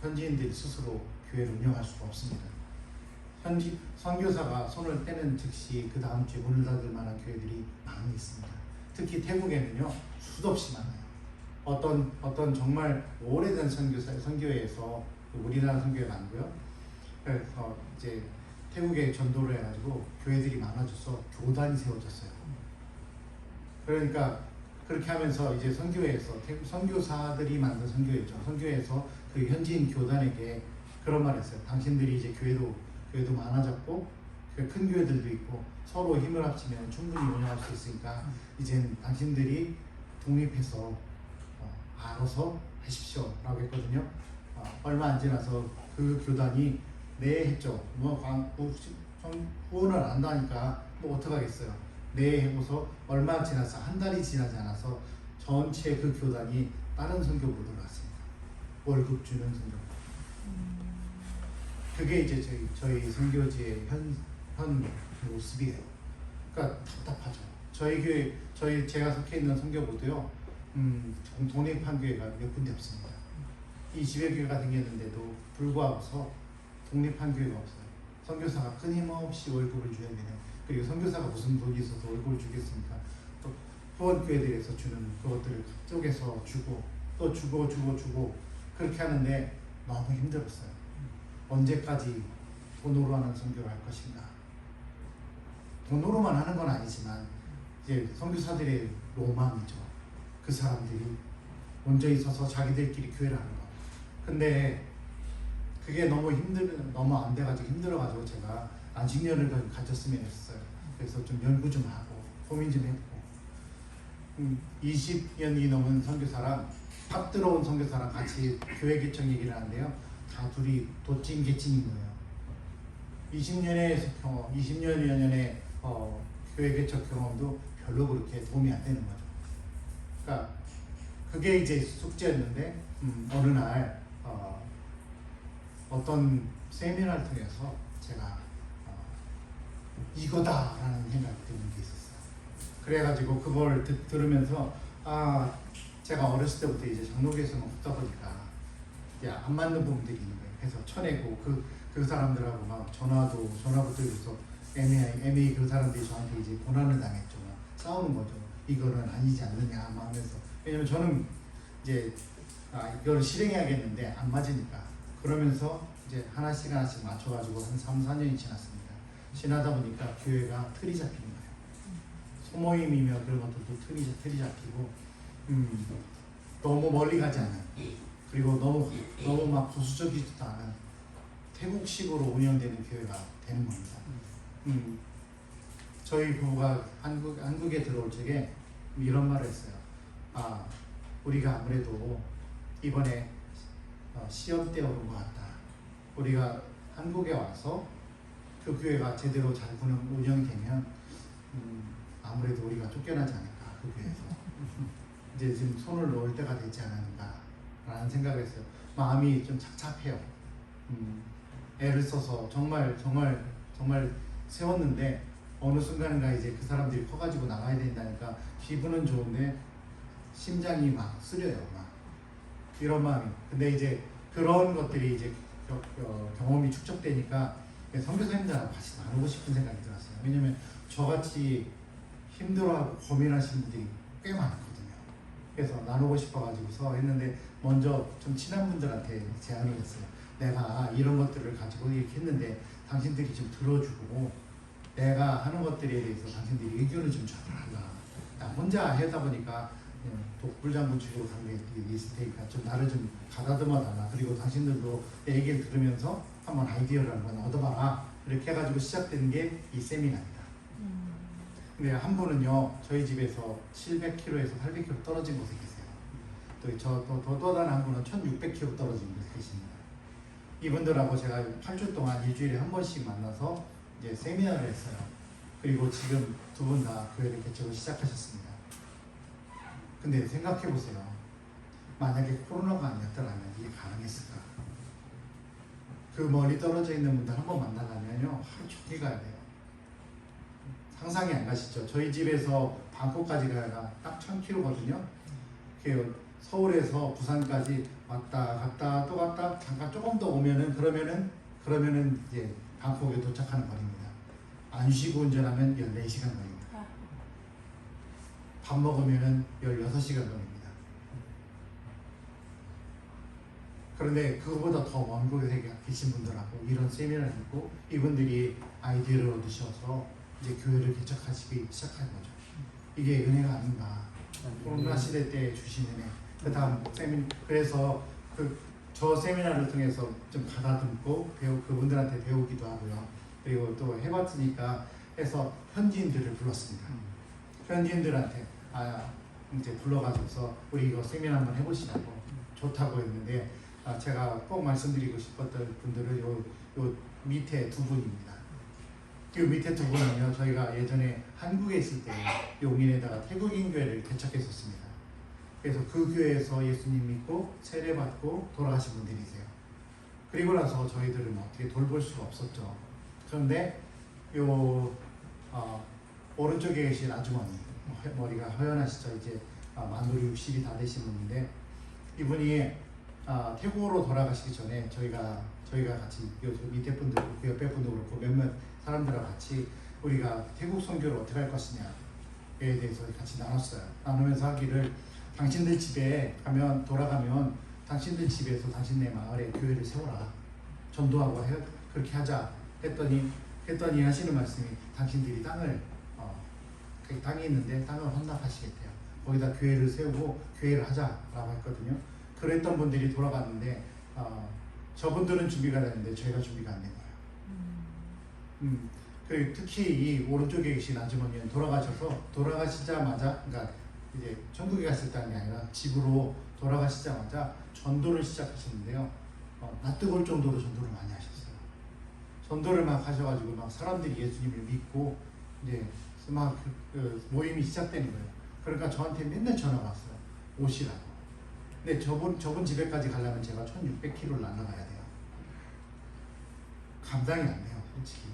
현지인들이 스스로 교회를 운영할 수가 없습니다. 선교사가 손을 떼는 즉시 그 다음 주에 문을 닫을 만한 교회들이 많이 있습니다. 특히 태국에는요 수도 없이 많아요. 어떤 정말 오래된 선교회에서 우리나라 선교회가 아니고요. 그래서 이제 태국에 전도를 해가지고 교회들이 많아져서 교단이 세워졌어요. 그러니까 그렇게 하면서 이제 선교회에서 선교사들이 만든 선교회죠. 선교회에서 그 현지인 교단에게 그런 말을 했어요. 당신들이 이제 교회도 많아졌고 큰 교회들도 있고 서로 힘을 합치면 충분히 운영할 수 있으니까 이제는 당신들이 독립해서 알아서 하십시오 라고 했거든요. 얼마 안 지나서 그 교단이 네 했죠. 후원을 안 한다니까 뭐 어떡하겠어요. 네 해고서 얼마 지나서 한 달이 지나지 않아서 전체 그 교단이 다른 선교부로 들어갔습니다. 월급 주는 선교부. 그게 이제 저희 선교지의 현 모습이에요. 그러니까 답답하죠. 저희 교회, 제가 속해 있는 선교부도요, 독립한 교회가 몇 군데 없습니다. 20여 교회가 생겼는데도 불구하고서 독립한 교회가 없어요. 선교사가 끊임없이 월급을 줘야 되는, 그리고 선교사가 무슨 돈이 있어서 월급을 주겠습니까? 또 후원 교회들에서 주는 그것들을 쪼개서 주고 또 주고 그렇게 하는데 너무 힘들었어요. 언제까지 돈으로 하는 선교를 할 것인가? 돈으로만 하는 건 아니지만 이제 선교사들의 로망이죠. 그 사람들이 먼저 있어서 자기들끼리 교회를 하는 거. 근데 그게 너무 안 돼가지고 힘들어가지고 제가 안식년을 가졌으면 했어요. 그래서 좀 연구 좀 하고 고민 좀 했고 20년이 넘은 선교사랑 팝 들어온 선교사랑 같이 교회 개척 얘기를 하는데요. 다 둘이 도찐개찐인 거예요. 20년여 년의 교회 개척 경험도 별로 그렇게 도움이 안 되는 거죠. 그러니까 그게 이제 숙제였는데 어느 날 어떤 세미나를 통해서 제가 이거다라는 생각이 드는 게 있었어요. 그래가지고 그걸 들으면서 제가 어렸을 때부터 이제 장로교에서만 듣다 보니까 이제 안 맞는 부분들이 있는 거예요. 그래서 쳐내고 그 사람들하고 막 전화부터 해서 애매히 그 사람들이 저한테 이제 고난을 당했죠. 싸우는 거죠. 이거는 아니지 않느냐 막 하면서. 왜냐면 저는 이제 이걸 실행해야겠는데 안 맞으니까. 그러면서 이제 하나씩 맞춰가지고 한 3, 4년이 지났습니다. 지나다 보니까 교회가 틀이 잡히는 거예요. 소모임이며 그런 것들도 틀이 잡히고 너무 멀리 가지 않은, 그리고 너무 막 보수적이지도 않은 태국식으로 운영되는 교회가 되는 겁니다. 저희 부부가 한국에 들어올 적에 이런 말을 했어요. 우리가 아무래도 이번에 시험 때 오는 것 같다. 우리가 한국에 와서 그 교회가 제대로 잘 운영이 되면 아무래도 우리가 쫓겨나지 않을까, 그 교회에서. 이제 지금 손을 놓을 때가 되지 않았는가 라는 생각을 했어요. 마음이 좀 착잡해요. 애를 써서 정말 세웠는데 어느 순간인가 이제 그 사람들이 커가지고 나가야 된다니까 기분은 좋은데 심장이 막 쓰려요. 막 이런 마음이. 근데 이제 그런 것들이 이제 경험이 축적되니까 선교사님들하고 같이 나누고 싶은 생각이 들었어요. 왜냐면 저같이 힘들어하고 고민하시는 분들이 꽤 많거든요. 그래서 나누고 싶어가지고서 했는데 먼저 좀 친한 분들한테 제안을 했어요. 내가 이런 것들을 가지고 이렇게 했는데 당신들이 좀 들어주고 내가 하는 것들에 대해서 당신들이 의견을 좀 줘달라. 나 혼자 하다 보니까 독불장군 주로 관계 있을 테니까 좀 나를 좀 가다듬어 달라. 그리고 당신들도 내 얘기를 들으면서 한번 아이디어를 한번 얻어봐라. 이렇게 해가지고 시작된 게 이 세미나입니다. 근데 한 분은요, 저희 집에서 700km에서 800km 떨어진 곳에 계세요. 또 다른 한 분은 1600km 떨어진 곳에 계십니다. 이분들하고 제가 8주 동안 일주일에 한 번씩 만나서 이제 세미나를 했어요. 그리고 지금 두 분 다 교회를 개척을 시작하셨습니다. 근데 생각해 보세요. 만약에 코로나가 아니었더라면 이게 가능했을까? 그 멀리 떨어져 있는 분들 한 번 만나려면요, 하루 종일 가야 돼요. 상상이 안 가시죠? 저희 집에서 방콕까지 가야 딱 1000km거든요. 서울에서 부산까지 왔다 갔다 또 갔다 잠깐 조금 더 오면은 그러면은 이제 방콕에 도착하는 거리입니다. 안 쉬고 운전하면 14시간 걸립니다. 밥 먹으면은 16시간 걸립니다. 그런데 그거보다 더 먼 곳에 계신 분들하고 이런 세미나를 듣고 이분들이 아이디어를 얻으셔서 이제 교회를 개척하시기 시작한 거죠. 이게 은혜가 아닌가. 코로나 시대 때 주신 은혜. 그 다음 그래서 저 세미나를 통해서 좀 가다듬고 그분들한테 배우기도 하고요. 그리고 또 해봤으니까 해서 현지인들을 불렀습니다. 현지인들한테 이제 불러가지고서 우리 이거 세미나 한번 해보시라고 좋다고 했는데 제가 꼭 말씀드리고 싶었던 분들은 요 밑에 두 분입니다. 그 밑에 두 분은요, 저희가 예전에 한국에 있을 때 용인에다가 태국인 교회를 개척했었습니다. 그래서 그 교회에서 예수님 믿고 세례받고 돌아가신 분들이세요. 그리고 나서 저희들은 어떻게 돌볼 수가 없었죠. 그런데 오른쪽에 계신 아주머니, 머리가 허연하시죠. 이제 만으로 60이 다 되신 분인데 이분이 태국으로 돌아가시기 전에 저희가 같이 밑에 분들, 옆에 분도 그렇고 몇몇 사람들과 같이 우리가 태국 선교를 어떻게 할 것이냐에 대해서 같이 나눴어요. 나누면서 하기를 당신들 집에 돌아가면 당신들 집에서 당신네 마을에 교회를 세워라. 전도하고 그렇게 하자. 했더니 하시는 말씀이 당신들이 그 땅이 있는데 땅을 헌납하시겠대요. 거기다 교회를 세우고 교회를 하자라고 했거든요. 그랬던 분들이 돌아갔는데 저분들은 준비가 됐는데 저희가 준비가 안 된 거예요. 그리고 특히 이 오른쪽에 계신 아주머니는 돌아가시자마자, 그러니까 이제 천국에 갔을 때 게 아니라 집으로 돌아가시자마자 전도를 시작하셨는데요. 낯뜨거울 정도로 전도를 많이 하셨어요. 전도를 막 하셔가지고 막 사람들이 예수님을 믿고 이제 막 모임이 시작되는 거예요. 그러니까 저한테 맨날 전화가 왔어요. 오시라고. 근데 저분 집에까지 가려면 제가 1600km를 날아가야 돼요. 감당이 안 돼요, 솔직히.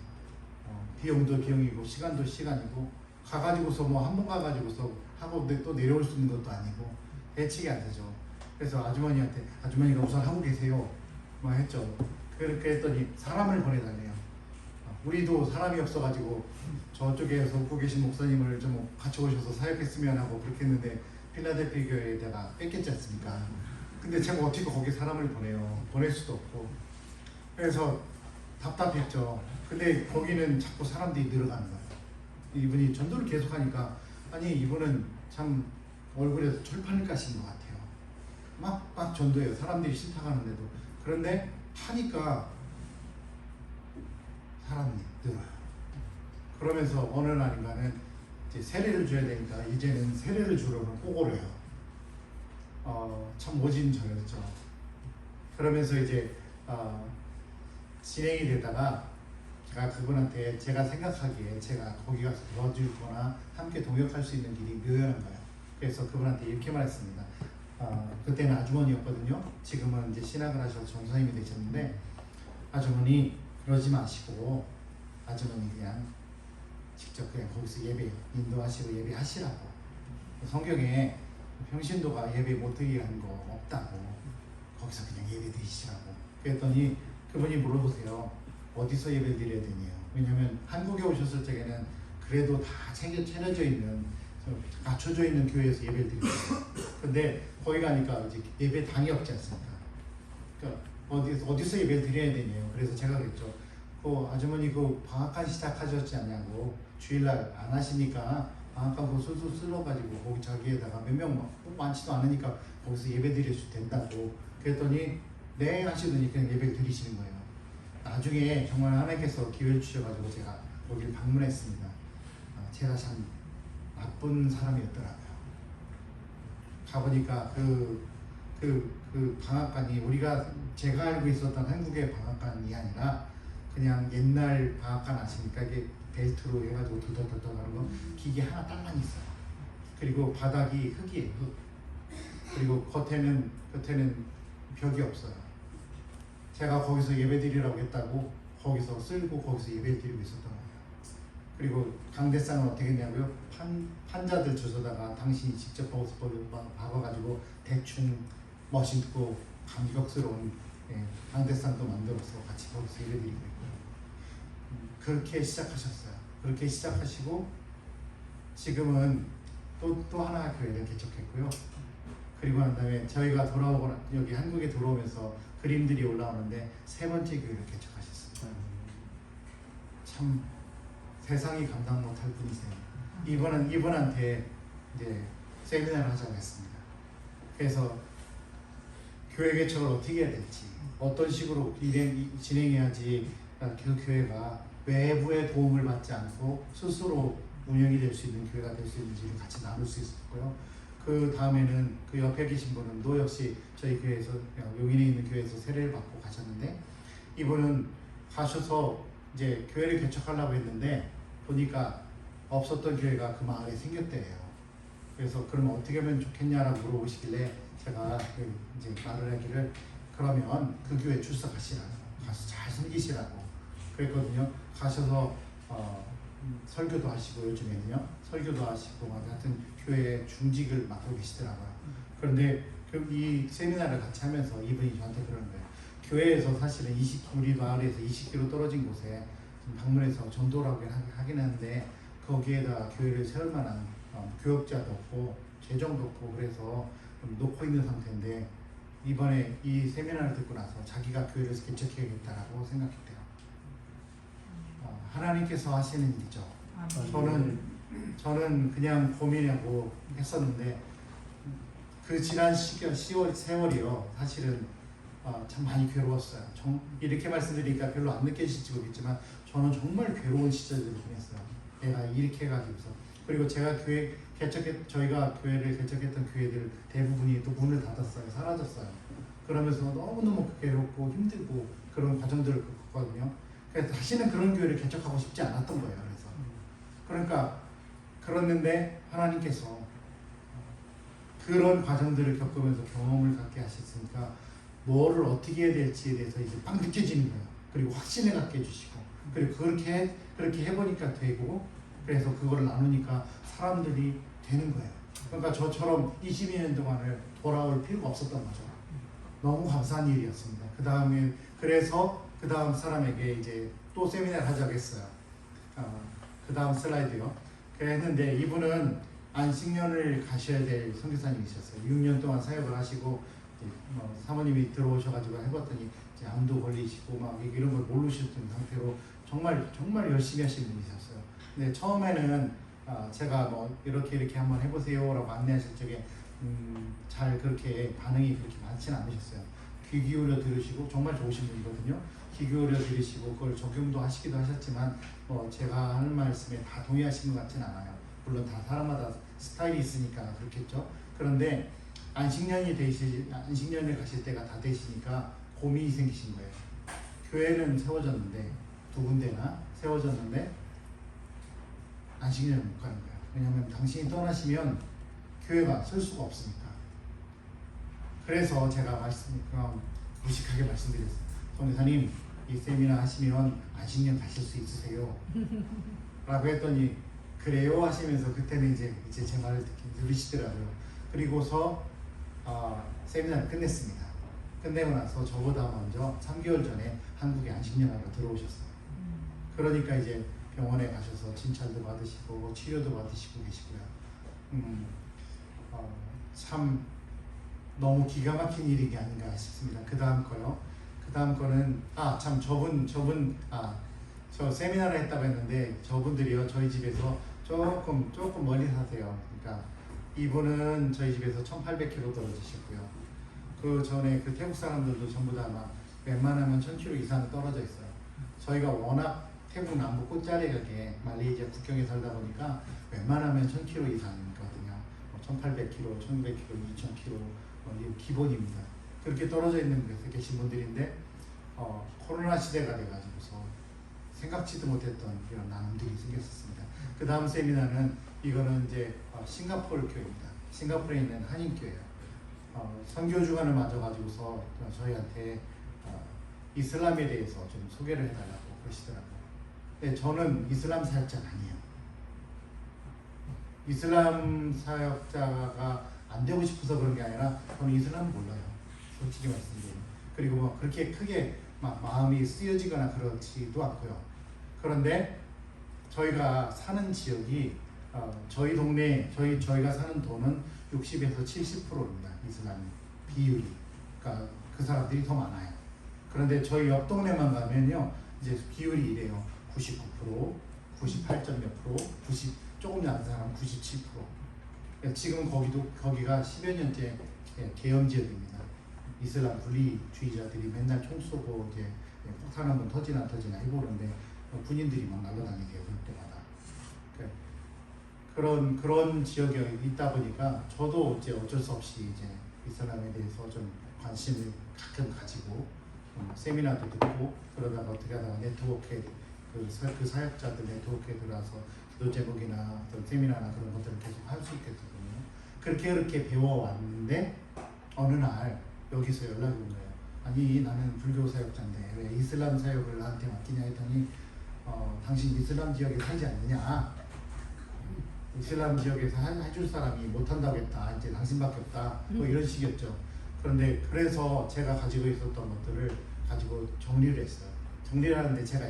비용도 비용이고 시간도 시간이고 가가지고서 한 번 가가지고서 하고 또 내려올 수 있는 것도 아니고 예측이 안 되죠. 그래서 아주머니한테 아주머니가 우선 하고 계세요. 했죠. 그렇게 했더니 사람을 보내달래요. 우리도 사람이 없어가지고 저쪽에서 웃고 계신 목사님을 좀 같이 오셔서 사역했으면 하고 그렇게 했는데 필라델피아 교회에다가 뺏겼지 않습니까? 근데 제가 어떻게 거기 사람을 보내요? 보낼 수도 없고. 그래서 답답했죠. 근데 거기는 자꾸 사람들이 늘어가는 거예요. 이분이 전도를 계속하니까 아니 이분은 참 얼굴에서 철판을 까신 것 같아요. 막 전도해요. 사람들이 싫다고 하는데도. 그런데 하니까 사람이 늘어요. 그러면서 어느 날인가는 이제 세례를 줘야 되니까 이제는 세례를 주려면 꼭 오래요. 참 오진 저였죠. 그러면서 이제 진행이 되다가 제가 그분한테 제가 생각하기에 제가 거기 가서 도와주거나 함께 동역할 수 있는 길이 묘연한 거예요. 그래서 그분한테 이렇게 말했습니다. 그때는 아주머니였거든요. 지금은 이제 신학을 하셔서 전사님이 되셨는데 아주머니 그러지 마시고 아주머니 그냥 직접 그냥 거기서 예배 인도하시고 예배하시라고. 성경에 평신도가 예배 못 드리게 한 거 없다고. 거기서 그냥 예배 드리시라고. 그랬더니 그분이 물어보세요. 어디서 예배 드려야 되냐요. 왜냐면 한국에 오셨을 적에는 그래도 다 차려져 있는 갖춰져 있는 교회에서 예배를 드리고 근데 거기 가니까 이제 예배당이 없지 않습니까? 그러니까 어디서 예배를 드려야 되냐요. 그래서 제가 그랬죠. 아주머니 방학간 시작하셨지 않냐고. 주일날 안 하시니까 방학간 그거 술술 쓸어가지고 거기 자기에다가 몇 명 많지도 않으니까 거기서 예배 드려도 된다고. 그랬더니 네 하시더니 그냥 예배를 드리시는 거예요. 나중에 정말 하나님께서 기회를 주셔가지고 제가 거기를 방문했습니다. 제가 참 나쁜 사람이었더라고요. 가보니까 그 방앗간이 제가 알고 있었던 한국의 방앗간이 아니라 그냥 옛날 방앗간 아십니까? 이게 벨트로 해가지고 도덕도덕 하는 거 기계 하나 딱만 있어요. 그리고 바닥이 흙이에요. 흙. 그리고 겉에는 벽이 없어요. 제가 거기서 예배드리라고 했다고 거기서 쓸고 거기서 예배를 드리고 있었던 거예요. 그리고 강대상은 어떻게 했냐고요? 판자들 주워다가 당신이 직접 거기서 박아가지고 대충 멋있고 감격스러운 강대상도 만들어서 같이 거기서 예배드리고 있고요. 그렇게 시작하셨어요. 그렇게 시작하시고 지금은 또 하나 교회를 개척했고요. 그리고 난 다음에 저희가 여기 한국에 들어오면서 그림들이 올라오는데 세 번째 교회를 개척하셨습니다. 참 세상이 감당 못할 분이세요. 이분한테 이제 세미나를 하자고 했습니다. 그래서 교회 개척을 어떻게 해야 될지, 어떤 식으로 진행해야지 그 교회가 외부의 도움을 받지 않고 스스로 운영이 될 수 있는 교회가 될 수 있는지를 같이 나눌 수 있었고요. 그 다음에는 그 옆에 계신 분은 또 역시 저희 교회에서 용인에 있는 교회에서 세례를 받고 가셨는데 이분은 가셔서 이제 교회를 개척하려고 했는데 보니까 없었던 교회가 그 마을에 생겼대요. 그래서 그럼 어떻게 하면 좋겠냐라고 물어보시길래 제가 이제 말을 하기를 그러면 그 교회 출석하시라고 가서 잘 섬기시라고 그랬거든요. 가셔서 설교도 하시고 요즘에는요 설교도 하시고 하여튼 교회 중직을 맡고 계시더라고요. 그런데 이 세미나를 같이 하면서 이분이 저한테 그러는 거예요. 교회에서 사실은 우리 마을에서 20km 떨어진 곳에 방문해서 전도라고 하긴 하는데 거기에다 교회를 세울 만한 교역자도 없고 재정도 없고 그래서 좀 놓고 있는 상태인데 이번에 이 세미나를 듣고 나서 자기가 교회를 개척해야겠다라고 생각했대요. 하나님께서 하시는 일이죠. 저는 그냥 고민하고 했었는데 그 지난 세월이요 사실은 참 많이 괴로웠어요. 이렇게 말씀드리니까 별로 안 느껴지실지 모르겠지만 저는 정말 괴로운 시절들을 보냈어요. 내가 이렇게 해가지고서 그리고 제가 저희가 교회를 개척했던 교회들 대부분이 또 문을 닫았어요. 사라졌어요. 그러면서 너무너무 괴롭고 힘들고 그런 과정들을 겪었거든요. 그래서 다시는 그런 교회를 개척하고 싶지 않았던 거예요. 그러니까 그랬는데 하나님께서 그런 과정들을 겪으면서 경험을 갖게 하셨으니까 뭐를 어떻게 해야 될지에 대해서 이제 막 느껴지는 거예요. 그리고 확신을 갖게 해주시고 그리고 그렇게 해보니까 되고 그래서 그거를 나누니까 사람들이 되는 거예요. 그러니까 저처럼 22년 동안을 돌아올 필요가 없었던 거죠. 너무 감사한 일이었습니다. 그래서 그 다음 사람에게 이제 또 세미나를 하자고 했어요. 그 다음 슬라이드요. 그랬는데 이분은 안식년을 가셔야 될 선교사님이셨어요. 6년 동안 사역을 하시고 사모님이 들어오셔가지고 해봤더니 이제 암도 걸리시고 막 이런 걸 모르셨던 상태로 정말 열심히 하시는 분이셨어요. 근데 처음에는 제가 이렇게 한번 해보세요라고 안내하실 적에 잘 그렇게 반응이 그렇게 많지는 않으셨어요. 귀 기울여 들으시고 정말 좋으신 분이거든요. 귀 기울여 들으시고 그걸 적용도 하시기도 하셨지만 제가 하는 말씀에 다 동의하시는 것 같지는 않아요. 물론 다 사람마다 스타일이 있으니까 그렇겠죠. 그런데 안식년을 가실 때가 다 되시니까 고민이 생기신 거예요. 교회는 세워졌는데 두 군데나 세워졌는데 안식년을 못 가는 거예요. 왜냐하면 당신이 떠나시면 교회가 쓸 수가 없으니까. 그래서 제가 그냥 무식하게 말씀드렸어요. 성교사님, 이 세미나 하시면 안식년 가실 수 있으세요? 라고 했더니 그래요 하시면서 그때는 이제 제 말을 듣기 누리시더라고요. 그리고서 세미나를 끝냈습니다. 끝내고 나서 저보다 먼저 3개월 전에 한국에 안식년하러 들어오셨어요. 그러니까 이제 병원에 가셔서 진찰도 받으시고 치료도 받으시고 계시고요. 참 너무 기가 막힌 일이 아닌가 싶습니다. 그 다음 거요. 그 다음 거는 참 저 세미나를 했다고 했는데 저분들이요 저희 집에서 조금 멀리 사세요. 그러니까 이분은 저희 집에서 1,800km 떨어지셨고요. 그 전에 그 태국 사람들도 전부 다 아마 웬만하면 1,000km 이상 떨어져 있어요. 저희가 워낙 태국 남부 끝자락에 말레이시아 국경에 살다 보니까 웬만하면 1,000km 이상이거든요. 1,800km, 1,200km, 2,000km 이게 기본입니다. 그렇게 떨어져 있는 곳에 계신 분들인데 코로나 시대가 돼가지고서 생각지도 못했던 이런 나눔들이 생겼었습니다. 그 다음 세미나는 이거는 이제 싱가포르 교회입니다. 싱가포르에 있는 한인교회예요. 선교 주간을 맞아가지고서 저희한테 이슬람에 대해서 좀 소개를 해달라고 그러시더라고요. 근데 저는 이슬람 사역자가 아니에요. 이슬람 사역자가 안 되고 싶어서 그런 게 아니라 저는 이슬람 몰라요. 솔직히 말씀드리면. 그리고 뭐 그렇게 크게 막 마음이 쓰여지거나 그렇지도 않고요. 그런데 저희가 사는 지역이 저희 동네 저희가 사는 도는 60에서 70%입니다. 이슬람 비율이. 그러니까 그 사람들이 더 많아요. 그런데 저희 옆 동네만 가면요 이제 비율이 이래요. 99%, 98점 몇 프로, 90 조금 약한 사람 97%. 지금 거기가 10여 년째 계엄 지역입니다. 이슬람 분리주의자들이 맨날 총 쏘고 이제 폭탄 한번 터지나 해보는데 군인들이 막 날아다니게요 그때마다. 그런 지역에 있다 보니까 저도 이제 어쩔 수 없이 이제 이슬람에 대해서 좀 관심을 가끔 가지고 세미나도 듣고 그러다가 어떻게 하다가 네트워크에 그 사역자들 네트워크에 들어와서 기도 제목이나 어떤 세미나나 그런 것들을 계속 할 수 있게 되거든요. 그렇게 배워왔는데 어느 날 여기서 연락이 온 거예요. 아니 나는 불교 사역자인데 왜 이슬람 사역을 나한테 맡기냐 했더니 당신 이슬람 지역에 살지 않느냐, 이슬람 지역에서 해줄 사람이 못한다고 했다, 이제 당신밖에 없다, 뭐 이런 식이었죠. 그런데 그래서 제가 가지고 있었던 것들을 가지고 정리를 했어요. 정리를 하는데 제가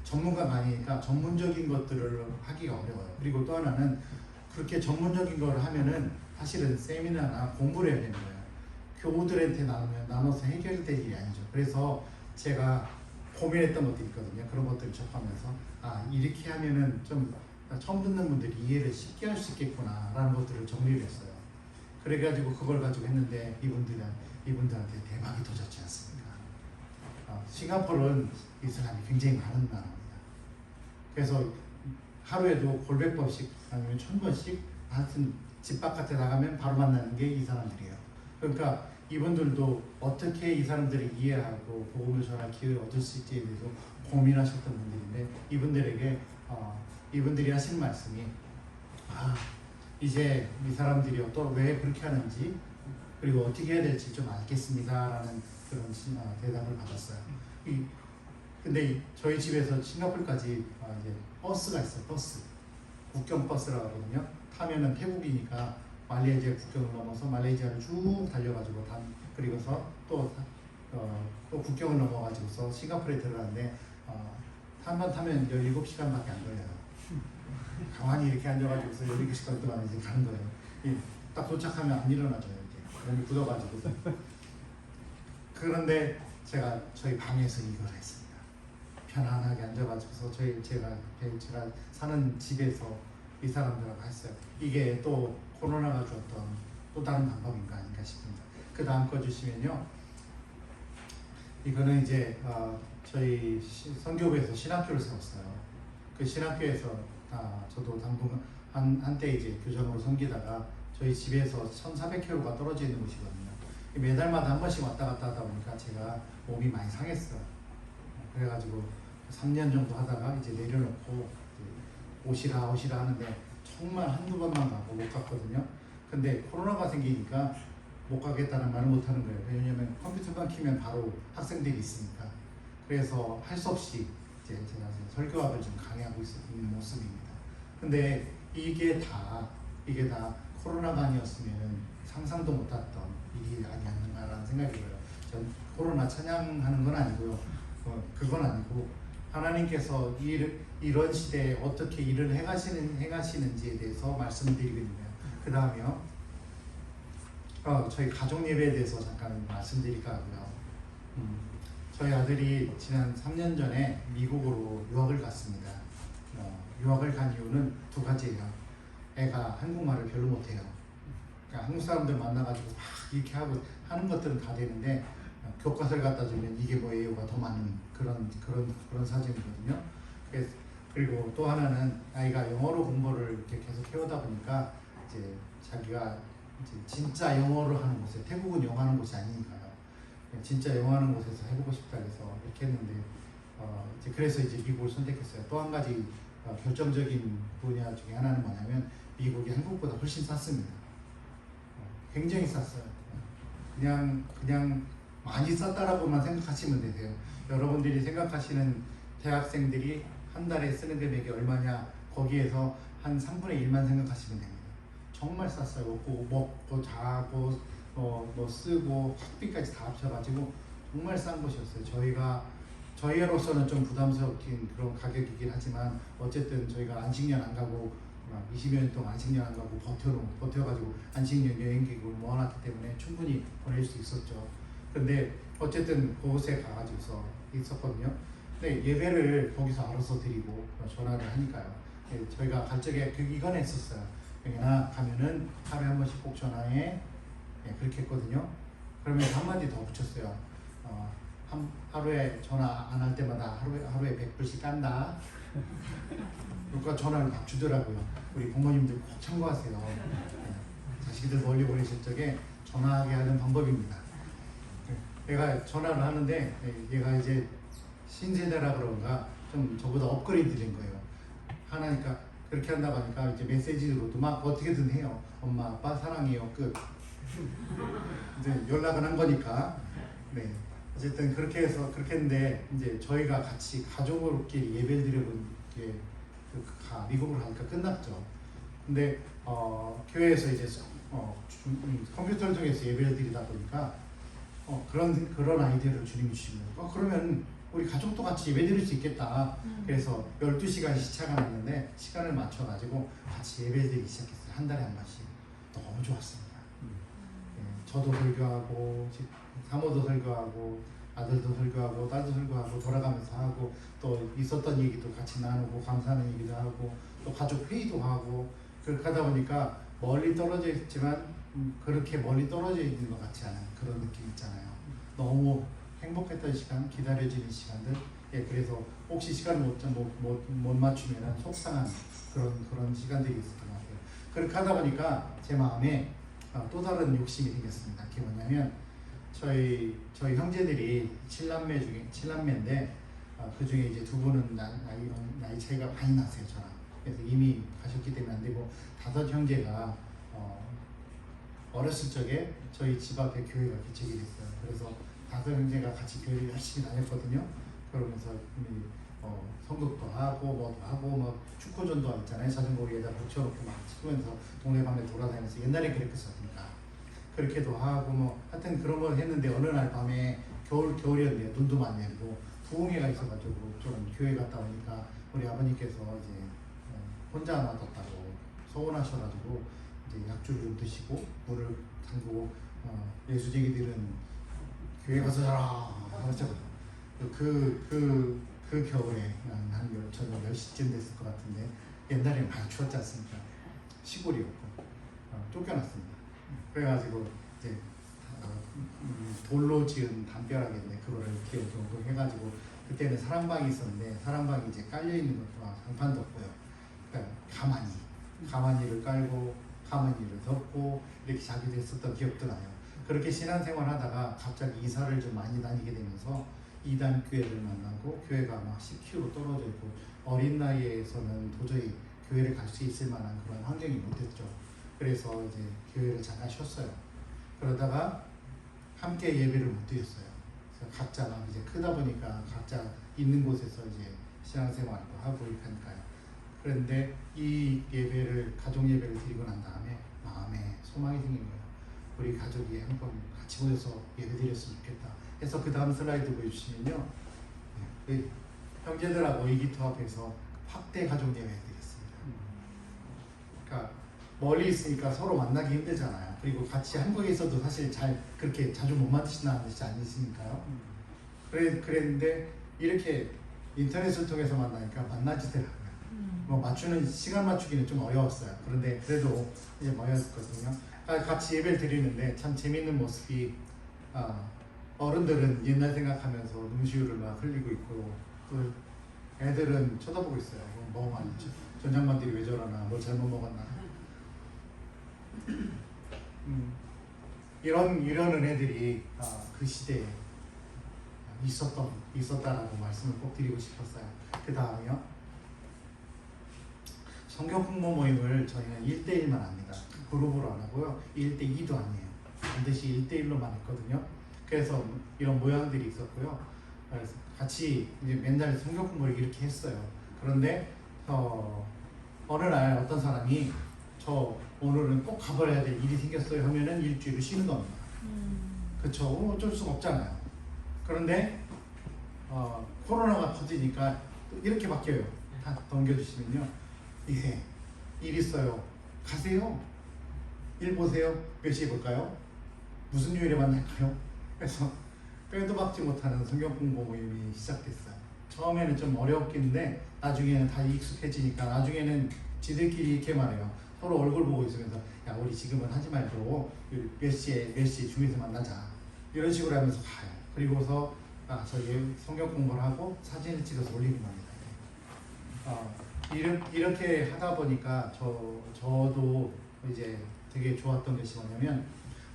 전문가가 아니니까 전문적인 것들을 하기가 어려워요. 그리고 또 하나는 그렇게 전문적인 걸 하면은 사실은 세미나나 공부를 해야 되는 거예요. 교우들한테 나눠서 해결될 일이 아니죠. 그래서 제가 고민했던 것들이 있거든요. 그런 것들을 접하면서 이렇게 하면은 좀 처음 듣는 분들이 이해를 쉽게 할 수 있겠구나 라는 것들을 정리를 했어요. 그래가지고 그걸 가지고 했는데 이분들한테 대박이 터졌지 않습니까? 싱가포르는 이슬람이 굉장히 많은 나라입니다. 그래서 하루에도 골백번씩 아니면 1000번씩 하여튼 집 바깥에 나가면 바로 만나는 게 이 사람들이에요. 그러니까 이분들도 어떻게 이 사람들을 이해하고 복음을 전할 기회를 얻을 수 있지에 대해서 고민하셨던 분들인데 이분들이 하신 말씀이 이제 이 사람들이 또 왜 그렇게 하는지 그리고 어떻게 해야 될지 좀 알겠습니다 라는 그런 대답을 받았어요. 근데 저희 집에서 싱가포르까지 이제 버스가 있어요. 버스 국경 버스라고 하거든요. 타면은 태국이니까 말레이시아 국경을 넘어서 말레이시아를 쭉 달려가지고 그리고서 또 국경을 넘어가지고서 싱가포르에 들어가는데 한 번 타면 17시간밖에 안 걸려요. 가만히 이렇게 앉아가지고서 17시간 동안 이제 가는 거예요. 딱 도착하면 안 일어나져요. 이렇게 몸이 굳어가지고. 그런데 제가 저희 방에서 이걸 했습니다. 편안하게 앉아가지고서 제가 사는 집에서 이 사람들하고 했어요. 이게 또 코로나가 줬던 또 다른 방법인가 아닌가 싶습니다. 그 다음 거 주시면요. 이거는 이제 저희 선교부에서 신학교를 세웠어요. 그 신학교에서 저도 당분간 한때 이제 교장으로 섬기다가 저희 집에서 1,400km가 떨어져 있는 곳이거든요. 매달마다 한 번씩 왔다 갔다 하다 보니까 제가 몸이 많이 상했어요. 그래가지고 3년 정도 하다가 이제 내려놓고 오시라 하는데 정말 한두 번만 가고 못 갔거든요. 근데 코로나가 생기니까 못 가겠다는 말을 못 하는 거예요. 왜냐하면 컴퓨터만 키면 바로 학생들이 있으니까. 그래서 할 수 없이 이제 제가 설교학을 좀 강의하고 있는 모습입니다. 근데 이게 다 코로나가 아니었으면 상상도 못했던 일이 아니었는가라는 생각이 들어요. 전 코로나 찬양하는 건 아니고요. 그건 아니고 하나님께서 이런 시대에 어떻게 일을 행하시는지에 대해서 말씀드리거든요. 그 다음에요. 저희 가족 예배에 대해서 잠깐 말씀드릴까 하고요. 저희 아들이 지난 3년 전에 미국으로 유학을 갔습니다. 유학을 간 이유는 두 가지예요. 애가 한국말을 별로 못해요. 그러니까 한국 사람들 만나가지고 막 이렇게 하고 하는 것들은 다 되는데 교과서를 갖다 주면 이게 뭐예요가 더 많은 그런 사정이거든요. 그리고 또 하나는 아이가 영어로 공부를 이렇게 계속 해오다 보니까 이제 자기가 이제 진짜 영어를 하는 곳에 태국은 영어 하는 곳이 아니니까요. 진짜 영어 하는 곳에서 해보고 싶다 해서 이렇게 했는데 이제 그래서 이제 미국을 선택했어요. 또 한 가지 결정적인 분야 중에 하나는 뭐냐면 미국이 한국보다 훨씬 쌌습니다. 굉장히 쌌어요. 그냥 많이 쌌다라고만 생각하시면 되세요. 여러분들이 생각하시는 대학생들이 한 달에 쓰는 금액이 얼마냐 거기에서 한 3분의 1만 생각하시면 됩니다. 정말 쌌어요. 먹고 자고 뭐 쓰고 학비까지 다 합쳐가지고 정말 싼 곳이었어요. 저희로서는 좀 부담스럽긴 그런 가격이긴 하지만 어쨌든 저희가 안식년 안 가고 20여 년 동안 안식년 안 가고 버텨가지고 안식년 여행객을 모아놨기 때문에 충분히 보낼 수 있었죠. 근데 어쨌든 그곳에 가가지고서 있었거든요. 근데 예배를 거기서 알아서 드리고 전화를 하니까요. 저희가 갈 적에 이건 했었어요. 여기나 가면은 하루에 한 번씩 꼭 전화해. 그렇게 했거든요. 그러면서 한마디 더 붙였어요. 하루에 전화 안 할 때마다 하루에 100불씩 깐다. 그러니까 전화를 막 주더라고요. 우리 부모님들 꼭 참고하세요. 자식들 멀리 보내실 적에 전화하게 하는 방법입니다. 얘가 전화를 하는데 얘가 이제 신세대라 그런가 좀 저보다 업그레이드 된 거예요. 하나니까 그렇게 한다고 하니까 이제 메시지로도 막 어떻게든 해요. 엄마 아빠 사랑해요 끝. 이제 연락은 한 거니까. 네. 어쨌든 그렇게 했는데 이제 저희가 같이 가족으로끼리 예배를 드려본 게 미국으로 가니까 끝났죠. 근데 교회에서 이제 컴퓨터를 통해서 예배를 드리다 보니까 그런 아이디어를 주님이 주시면 그러면 우리 가족도 같이 예배 드릴 수 있겠다. 그래서 12시간 시차가 났는데 시간을 맞춰가지고 같이 예배 드리기 시작했어요. 한 달에 한 번씩. 너무 좋았습니다. 저도 설교하고 사모도 설교하고 아들도 설교하고 딸도 설교하고 돌아가면서 하고 또 있었던 얘기도 같이 나누고 감사하는 얘기도 하고 또 가족 회의도 하고 그렇게 하다 보니까 멀리 떨어져 있지만 그렇게 멀리 떨어져 있는 것 같지 않은 그런 느낌 있잖아요. 너무 행복했던 시간, 기다려지는 시간들. 그래서 혹시 시간을 못 맞추면 속상한 그런 시간들이 있었던 것 같아요. 그렇게 하다 보니까 제 마음에 또 다른 욕심이 생겼습니다. 그게 뭐냐면 저희 형제들이 7남매인데 그 중에 이제 두 분은 나이 차이가 많이 나세요, 저랑. 그래서 이미 가셨기 때문에 안 되고 5 형제가 어렸을 적에 저희 집 앞에 교회가 개척이 됐어요. 그래서 5 형제가 같이 교회를 열심히 다녔거든요. 그러면서 성극도 하고 뭐도 하고 뭐 축구전도 있잖아요. 자전거 위에다 붙여놓고 막 치면서 동네방네 돌아다니면서 옛날에 그랬었으니까 그렇게도 하고 뭐 하여튼 그런 걸 했는데 어느 날 밤에 겨울이었는데 눈도 많이 내리고 부흥회가 있어가지고 좀 교회 갔다 오니까 우리 아버님께서 이제 혼자 놔뒀다고 서운하셔가지고 이제 약주를 좀 드시고 물을 담그고 예수쟁이들은 교회 가서 자라 그랬죠. 그 겨울에 저녁 10시쯤 됐을 것 같은데 옛날에 많이 추웠지 않습니까? 시골이었고 쫓겨났습니다. 그래가지고 이제 돌로 지은 담벼락인데 그거를 이렇게 해가지고 그때는 사랑방이 있었는데 사랑방이 이제 깔려있는 것도 장판도 없고요. 그러니까 가만히를 깔고 가만히를 덮고 이렇게 자기도 했었던 기억도 나요. 그렇게 신앙생활 하다가 갑자기 이사를 좀 많이 다니게 되면서 이단 교회를 만나고 교회가 막 10km 떨어져 있고 어린 나이에서는 도저히 교회를 갈 수 있을 만한 그런 환경이 못 됐죠. 그래서 이제 교회를 잠깐 쉬었어요. 그러다가 함께 예배를 못 드렸어요. 그래서 각자가 이제 크다 보니까 각자 있는 곳에서 이제 신앙생활도 하고 이렇게 하니까요. 그런데 이 예배를 가족 예배를 드리고 난 다음에 마음에 소망이 생긴 거예요. 우리 가족이 한번 같이 모여서 예배 드렸으면 좋겠다. 그래서 그 다음 슬라이드 보여주시면요, 그 형제들하고 의기투합해서 확대 가족 예배 드렸습니다. 그러니까 멀리 있으니까 서로 만나기 힘들잖아요. 그리고 같이 한국에 있어도 사실 잘 그렇게 자주 못 만나시지 않으시니까요. 그랬는데 이렇게 인터넷을 통해서 만나니까 만나지더라고요. 뭐 맞추는 시간 맞추기는 좀 어려웠어요. 그런데 그래도 이제 모였거든요. 같이 예배를 드리는데 참 재밌는 모습이, 어른들은 옛날 생각하면서 눈시울을 막 흘리고 있고, 또 애들은 쳐다보고 있어요. 뭐 많이 전장반들이 왜 저러나, 뭐 잘못 먹었나. 이러는 애들이 그 시대에 있었다라고 말씀을 꼭 드리고 싶었어요. 그 다음에요, 성경 공부 모임을 저희는 1대1만 합니다. 그룹으로 안 하고요, 1대2도 아니에요. 반드시 1대1로만 했거든요. 그래서 이런 모양들이 있었고요. 그래서 같이 이제 맨날 성경 공부를 이렇게 했어요. 그런데 어느 날 어떤 사람이 저 오늘은 꼭 가버려야 될 일이 생겼어요 하면은 일주일을 쉬는 겁니다. 그쵸? 어쩔 수가 없잖아요. 그런데 코로나가 터지니까 이렇게 바뀌어요. 다 넘겨주시면요, 예, 일 있어요, 가세요. 일 보세요. 몇 시에 볼까요? 무슨 요일에 만날까요? 그래서 빼도 박지 못하는 성경 공부 모임이 시작됐어요. 처음에는 좀 어려웠겠는데 나중에는 다 익숙해지니까 나중에는 지들끼리 이렇게 말해요. 서로 얼굴 보고 있으면서, 야, 우리 지금은 하지 말고 몇 시에 중에서 만나자, 이런 식으로 하면서 가요. 그리고서 저희 성경 공부를 하고 사진을 찍어서 올리는 겁니다. 이렇게 하다 보니까 저도 이제 되게 좋았던 것이 뭐냐면,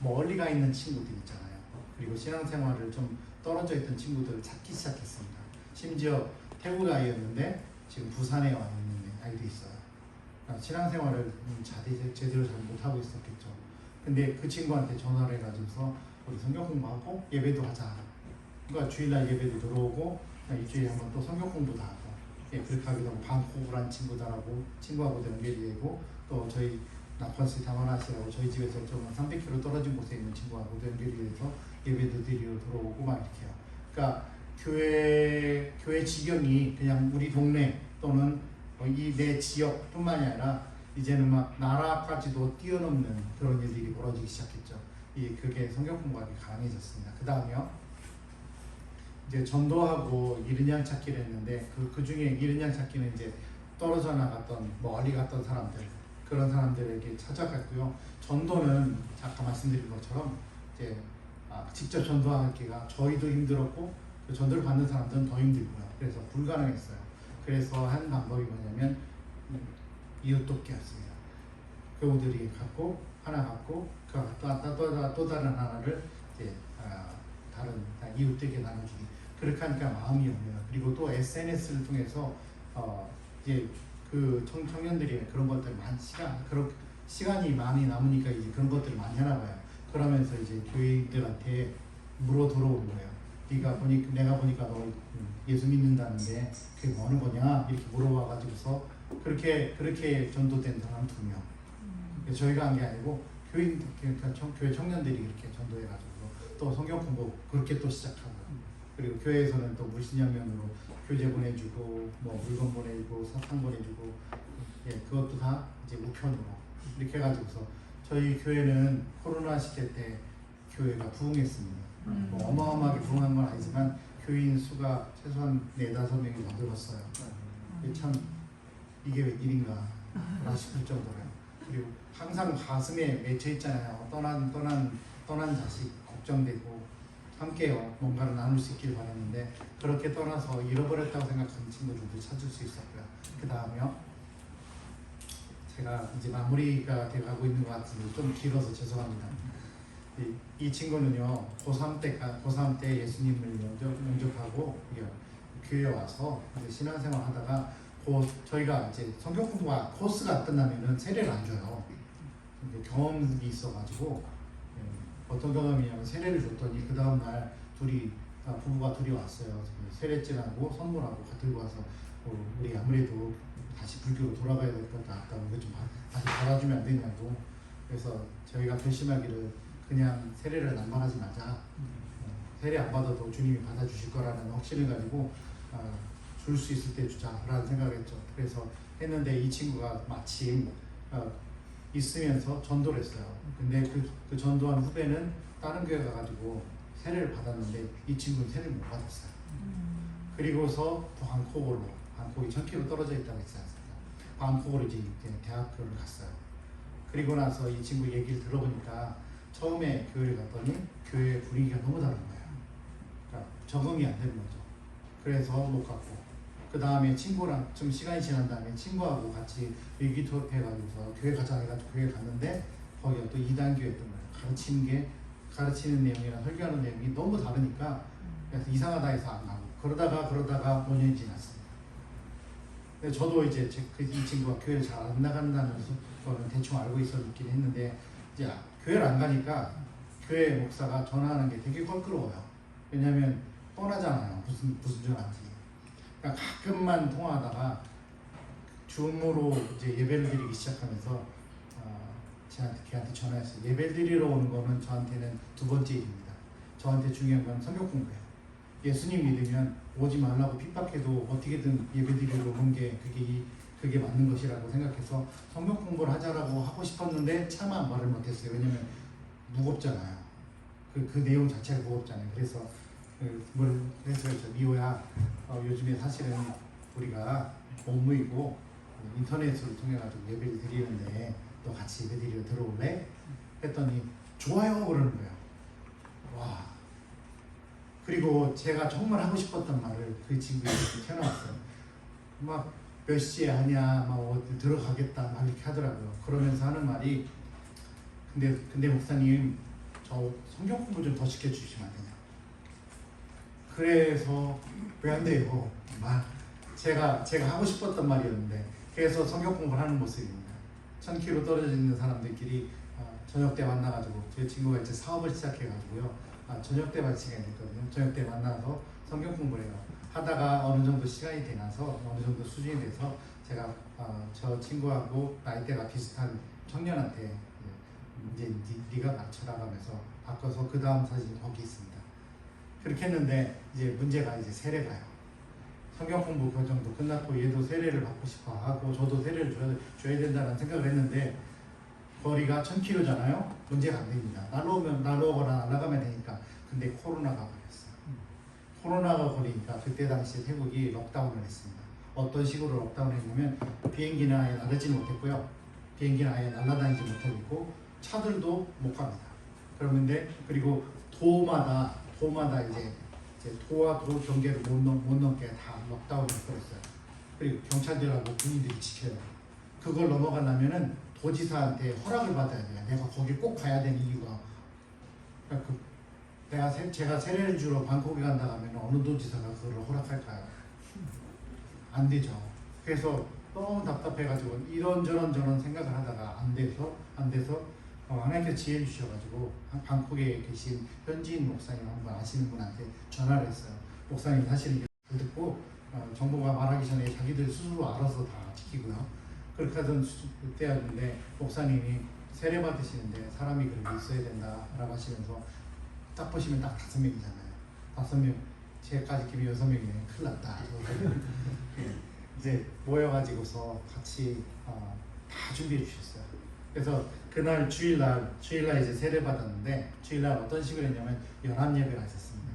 멀리 가 있는 친구들 있잖아요. 그리고 신앙생활을 좀 떨어져 있던 친구들을 찾기 시작했습니다. 심지어 태국 아이였는데 지금 부산에 와 있는 아이도 있어요. 신앙생활을 제대로 잘 못하고 있었겠죠. 근데 그 친구한테 전화를 해가지고서 우리 성경 공부하고 예배도 하자. 그러니까 주일날 예배도 들어오고 일주일에 한번 또 성경 공부도 하고, 예, 그렇게 하기도 하고, 방콕을 한 친구하고도 연결이 되고, 또 저희 나펀스 다마나시라고 저희 집에서 좀 300km 떨어진 곳에 있는 친구하고도 연결이 돼서 예배도 드리러 들어오고 막 이렇게요. 그러니까 교회 지경이 그냥 우리 동네 또는 이 내 지역뿐만이 아니라 이제는 막 나라까지도 뛰어넘는 그런 일들이 벌어지기 시작했죠. 그게 성경 공부하기 강해졌습니다. 그 다음에요, 이제 전도하고 이른 양 찾기를 했는데 그 중에 이른 양 찾기는 이제 떨어져 나갔던 멀리 갔던 사람들, 그런 사람들에게 찾아갔고요. 전도는 아까 말씀드린 것처럼 이제 직접 전도하기가 저희도 힘들었고, 그 전도를 받는 사람들은 더 힘들고요. 그래서 불가능했어요. 그래서 한 방법이 뭐냐면 이웃 돕기였습니다. 교우들이 하나 갖고 또 다른 하나를 이제 다른 이웃들에게 나눠주기. 그렇게 하니까 마음이 오면, 그리고 또 SNS를 통해서 이제 그 청년들이 그런 것들 시간이 많이 남으니까 이제 그런 것들을 많이 하나 봐요. 그러면서 이제 교회들한테 물어 들어오는 거예요. 내가 보니까 너 예수 믿는다는데 그게 뭐 하는 거냐, 이렇게 물어봐가지고서 그렇게 전도된 사람 2명. 저희가 한 게 아니고 그러니까 교회 청년들이 이렇게 전도해가지고 또 성경 공부 그렇게 또 시작하고, 그리고 교회에서는 또 물신양면으로 교재 보내주고, 뭐 물건 보내주고, 사탕 보내주고, 예, 그것도 다 이제 우편으로 이렇게 해가지고서 저희 교회는 코로나 시대 때 교회가 부흥했습니다. 뭐 어마어마하게 부흥한 건 아니지만 교인 수가 최소한 4-5명이 더 늘었어요. 참 이게 웬일인가 싶을 정도로요. 그리고 항상 가슴에 맺혀 있잖아요. 떠난 자식 걱정되고, 함께 뭔가를 나눌 수 있길 바랐는데 그렇게 떠나서 잃어버렸다고 생각하는 친구들도 찾을 수 있었고요. 그 다음에요, 제가 이제 마무리가 돼가고 있는 것 같은데 좀 길어서 죄송합니다. 이 친구는요, 고3 때 예수님을 영접하고 교회에 와서 이제 신앙생활 하다가 저희가 이제 성경 공부가 코스가 끝나면은 세례를 안 줘요. 경험이 있어가지고 어떤 경험이냐면 세례를 줬더니 그 다음날 부부가 둘이 왔어요. 그 세례째하고 선물하고 들고 와서 우리 아무래도 다시 불교로 돌아가야 될 것 같다고 이거 좀 다시 받아주면 안 되냐고. 그래서 저희가 결심하기를 그냥 세례를 남발하지 마자. 세례 안 받아도 주님이 받아주실 거라는 확신을 가지고 줄 수 있을 때 주자라는 생각을 했죠. 그래서 했는데 이 친구가 마침 있으면서 전도를 했어요. 근데 그 전도한 후배는 다른 교회 가가지고 세례를 받았는데 이 친구는 세례를 못 받았어요. 그리고서 방콕이 1000km 떨어져 있다고 했지 않습니까? 방콕으로 이제 대학교를 갔어요. 그리고 나서 이 친구 얘기를 들어보니까 처음에 교회를 갔더니 교회 분위기가 너무 다른 거예요. 그러니까 적응이 안 되는 거죠. 그래서 못 갔고, 그 다음에 친구랑 좀 시간이 지난 다음에 친구하고 같이 의기투합해가지고서 교회 가자 해가지고 교회 갔는데 거기가 또 2단교였던 거예요. 가르치는 내용이랑 설교하는 내용이 너무 다르니까 그래서 이상하다 해서 안 가고, 그러다가 5년이 지났습니다. 근데 저도 이제 이 친구가 교회를 잘 안 나간다는 거는 대충 알고 있었긴 했는데, 이제 교회를 안 가니까 교회 목사가 전화하는 게 되게 껄끄러워요. 왜냐면 뻔하잖아요. 무슨 전화인지. 그러니까 가끔만 통화하다가 줌으로 이제 예배를 드리기 시작하면서 걔한테 전화했어요. 예배 드리러 오는 거는 저한테는 두 번째 일입니다. 저한테 중요한 건 성경 공부예요. 예수님 믿으면 오지 말라고 핍박해도 어떻게든 예배 드리러 오는 게 그게 맞는 것이라고 생각해서 성경 공부를 하자라고 하고 싶었는데 차마 말을 못했어요. 왜냐면 무겁잖아요. 그 내용 자체가 무겁잖아요. 그래서 미호야, 요즘에 사실은 우리가 업무이고 인터넷을 통해 가지고 예배를 드리는데 너 같이 예배 드리러 들어올래? 했더니 좋아요 그러는 거예요. 와. 그리고 제가 정말 하고 싶었던 말을 그 친구에게 켜놨어요. 막 몇 시에 하냐, 막 어디 들어가겠다, 막 이렇게 하더라고요. 그러면서 하는 말이 근데 목사님 저 성경 공부 좀 더 시켜주시면 안 되냐? 그래서 왜 안 돼요? 제가 하고 싶었던 말이었는데, 그래서 성경 공부를 하는 모습입니다. 1000km 떨어져 있는 사람들끼리 저녁 때 만나가지고, 제 친구가 이제 사업을 시작해가지고요. 저녁 때 시간이 됐거든요. 저녁 때 만나서 성경 공부를 해요. 하다가 어느 정도 시간이 되나서 어느 정도 수준이 돼서 제가 저 친구하고 나이대가 비슷한 청년한테 이제 네가 가르쳐라가면서 바꿔서 그 다음 사진이 거기 있습니다. 그렇게 했는데 이제 문제가 이제 세례가요. 성경 공부 과정도 끝났고 얘도 세례를 받고 싶어 하고 저도 세례를 줘야 된다는 생각을 했는데 거리가 1000km잖아요. 문제가 안 됩니다. 날라오거나 날아가면 되니까. 근데 코로나가 걸렸어요. 코로나가 걸리니까 그때 당시에 태국이 록다운을 했습니다. 어떤 식으로 록다운을 했냐면 비행기는 아예 날지는 못했고요. 비행기는 아예 날아다니지 못하고 있고 차들도 못 갑니다. 그리고 도마다 이제 도와 도 경계를 못 넘게 다 록다운을 해버렸어요. 그리고 경찰들하고 군인들이 지켜요. 그걸 넘어가려면은 도지사한테 허락을 받아야 돼요. 내가 거기 꼭 가야 되는 이유가, 그러니까 제가 세례를 주러 방콕에 간다 하면 어느 도지사가 그걸 허락할까요? 안 되죠. 그래서 너무 답답해가지고 이런저런 생각을 하다가 안 돼서 하나님께서 지혜 주셔가지고 방콕에 계신 현지인 목사님 한번 아시는 분한테 전화를 했어요. 목사님 사실 이게 듣고 정부가 말하기 전에 자기들 스스로 알아서 다 지키고요. 그렇게 하던 때였는데 목사님이 세례 받으시는데 사람이 그렇게 있어야 된다라고 하시면서 딱 보시면 딱 5명이잖아요. 5명, 제까지 끼면 6명이네. 큰일 났다. 이제 모여가지고서 같이 다 준비해 주셨어요. 그래서 그날 주일날 이제 세례 받았는데, 주일날 어떤 식으로 했냐면 연합 예배가 있었습니다.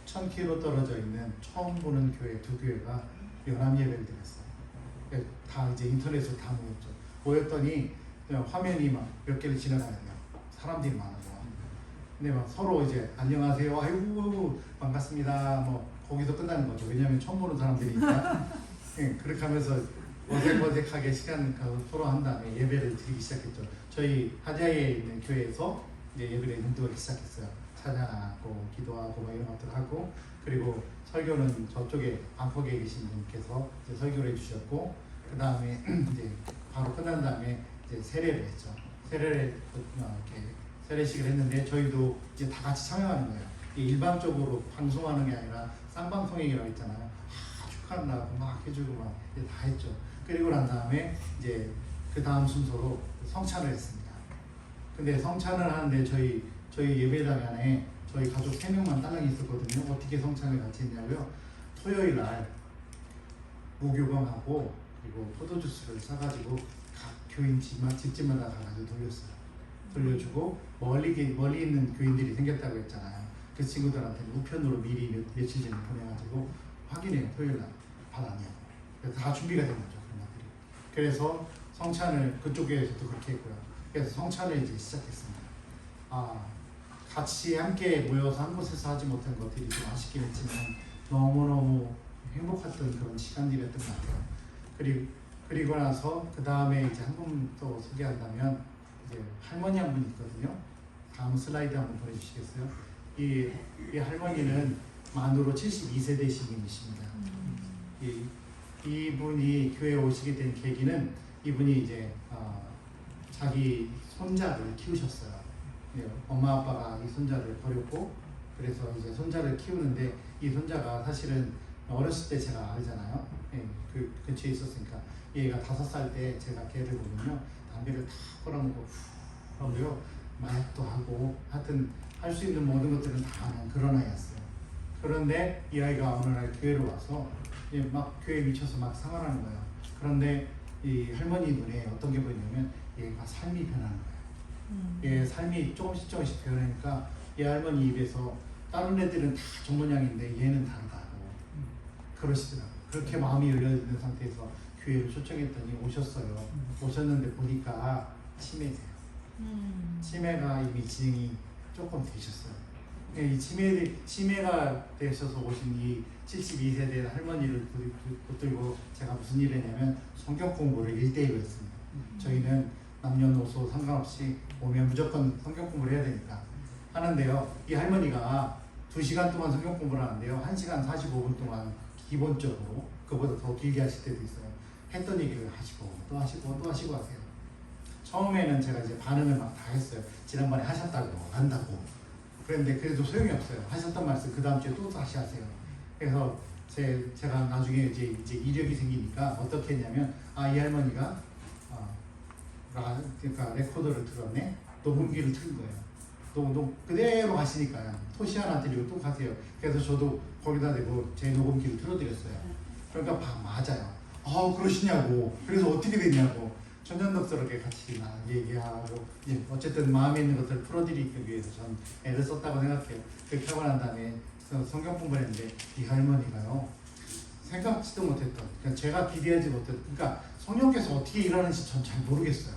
1000km 떨어져 있는 처음 보는 교회 두 교회가 연합 예배를 드렸어요. 다 이제 인터넷으로 다 모였더니 그냥 화면이 막 몇 개를 지나가야 돼요. 사람들이 많아서. 근데 막 서로 이제 안녕하세요, 아이고 반갑습니다, 뭐 거기서 끝나는 거죠. 왜냐하면 처음 보는 사람들이니까. 그렇게 하면서 어색어색하게 시간 서로 한 다음에 예배를 드리기 시작했죠. 저희 하자이에 있는 교회에서 이제 예배를 인도하기 시작했어요. 찬양하고 기도하고 뭐 이런 것들 하고, 그리고 설교는 저쪽에 방콕에 계신 분께서 이제 설교를 해주셨고, 그 다음에 이제 바로 끝난 다음에 이제 세례를 했죠. 세례를 이렇게 세례식을 했는데 저희도 이제 다 같이 참여하는 거예요. 이게 일방적으로 방송하는 게 아니라 쌍방통행이라고 있잖아요. 축하한다고 막 해주고 막 이제 다 했죠. 그리고 난 다음에 이제 그 다음 순서로 성찬을 했습니다. 근데 성찬을 하는데 저희 예배당 안에 저희 가족 3명만 딸랑이 있었거든요. 어떻게 성찬을 같이 했냐고요? 토요일 날 무교감하고 그리고 포도주스를 사가지고 각 교인 집마다 가가지고 돌려주고 멀리 있는 교인들이 생겼다고 했잖아요. 그 친구들한테는 우편으로 미리 며칠 전에 보내가지고 확인해요. 토요일 날 받았냐고. 그래서 다 준비가 된 거죠. 그런 것들이. 그래서 성찬을 그쪽 교회에서도 그렇게 했고요. 그래서 성찬을 이제 시작했습니다. 같이 함께 모여서 한 곳에서 하지 못한 것들이 좀 아쉽긴 했지만 너무너무 행복했던 그런 시간들이었던 것 같아요. 그리고 나서 그 다음에 이제 한 번 더 소개한다면 이제 할머니 한 분 있거든요. 다음 슬라이드 한번 보내주시겠어요? 이 할머니는 만으로 72세대신 분이십니다. 이분이 교회에 오시게 된 계기는 이분이 이제 자기 손자를 키우셨어요. 엄마 아빠가 이 손자를 버렸고 그래서 이제 손자를 키우는데 이 손자가 사실은 어렸을 때 제가 알잖아요. 그 근처에 있었으니까 얘가 5살 때 제가 걔를 보면요 담배를 다 빨아먹고 하고요 마약도 하고 하여튼 할 수 있는 모든 것들은 다 하는 그런 아이였어요. 그런데 이 아이가 어느 날 교회로 와서 막 교회에 미쳐서 막 생활하는 거예요. 그런데 이 할머니 눈에 어떤 게 보이냐면 얘가 삶이 변하는 거예요. 얘 삶이 조금씩 변하니까 얘 할머니 입에서 다른 애들은 다 정모양인데 얘는 다르다고 그러시더라고요. 그렇게 마음이 열려있는 상태에서 교회를 초청했더니 오셨어요. 오셨는데 보니까 치매세요. 치매가 이미 진행이 조금 되셨어요. 이 치매가 되셔서 오신 이 72세대 할머니를 붙들고 제가 무슨 일을 했냐면 성경 공부를 1대1로 했습니다. 저희는 남녀노소 상관없이 오면 무조건 성경 공부를 해야 되니까 하는데요. 이 할머니가 2시간 동안 성경 공부를 하는데요. 1시간 45분 동안 기본적으로 그보다 더 길게 하실 때도 있어요. 했던 얘기를 하시고 또 하시고 하세요. 처음에는 제가 이제 반응을 막 다 했어요. 지난번에 하셨다고 한다고. 그런데 그래도 소용이 없어요. 하셨던 말씀 그 다음 주에 또 다시 하세요. 그래서 제가 나중에 이제 이력이 생기니까 어떻게 했냐면 이 할머니가 그러니까 레코더를 들었네. 녹음기를 틀은 거예요. 그대로 하시니까요. 토시 하나 드리고 또 가세요. 그래서 저도 거기다 대고 제 녹음기를 틀어드렸어요. 그러니까 맞아요. 그러시냐고. 그래서 어떻게 됐냐고. 천연덕스럽게 같이 막 얘기하고 어쨌든 마음에 있는 것들을 풀어드리기 위해서 전 애를 썼다고 생각해요. 그렇게 하고 난 다음에 성경 공부를 했는데 이 할머니가요. 생각지도 못했던 그러니까 제가 기대하지 못했던 그러니까 성령께서 어떻게 일하는지 전 잘 모르겠어요.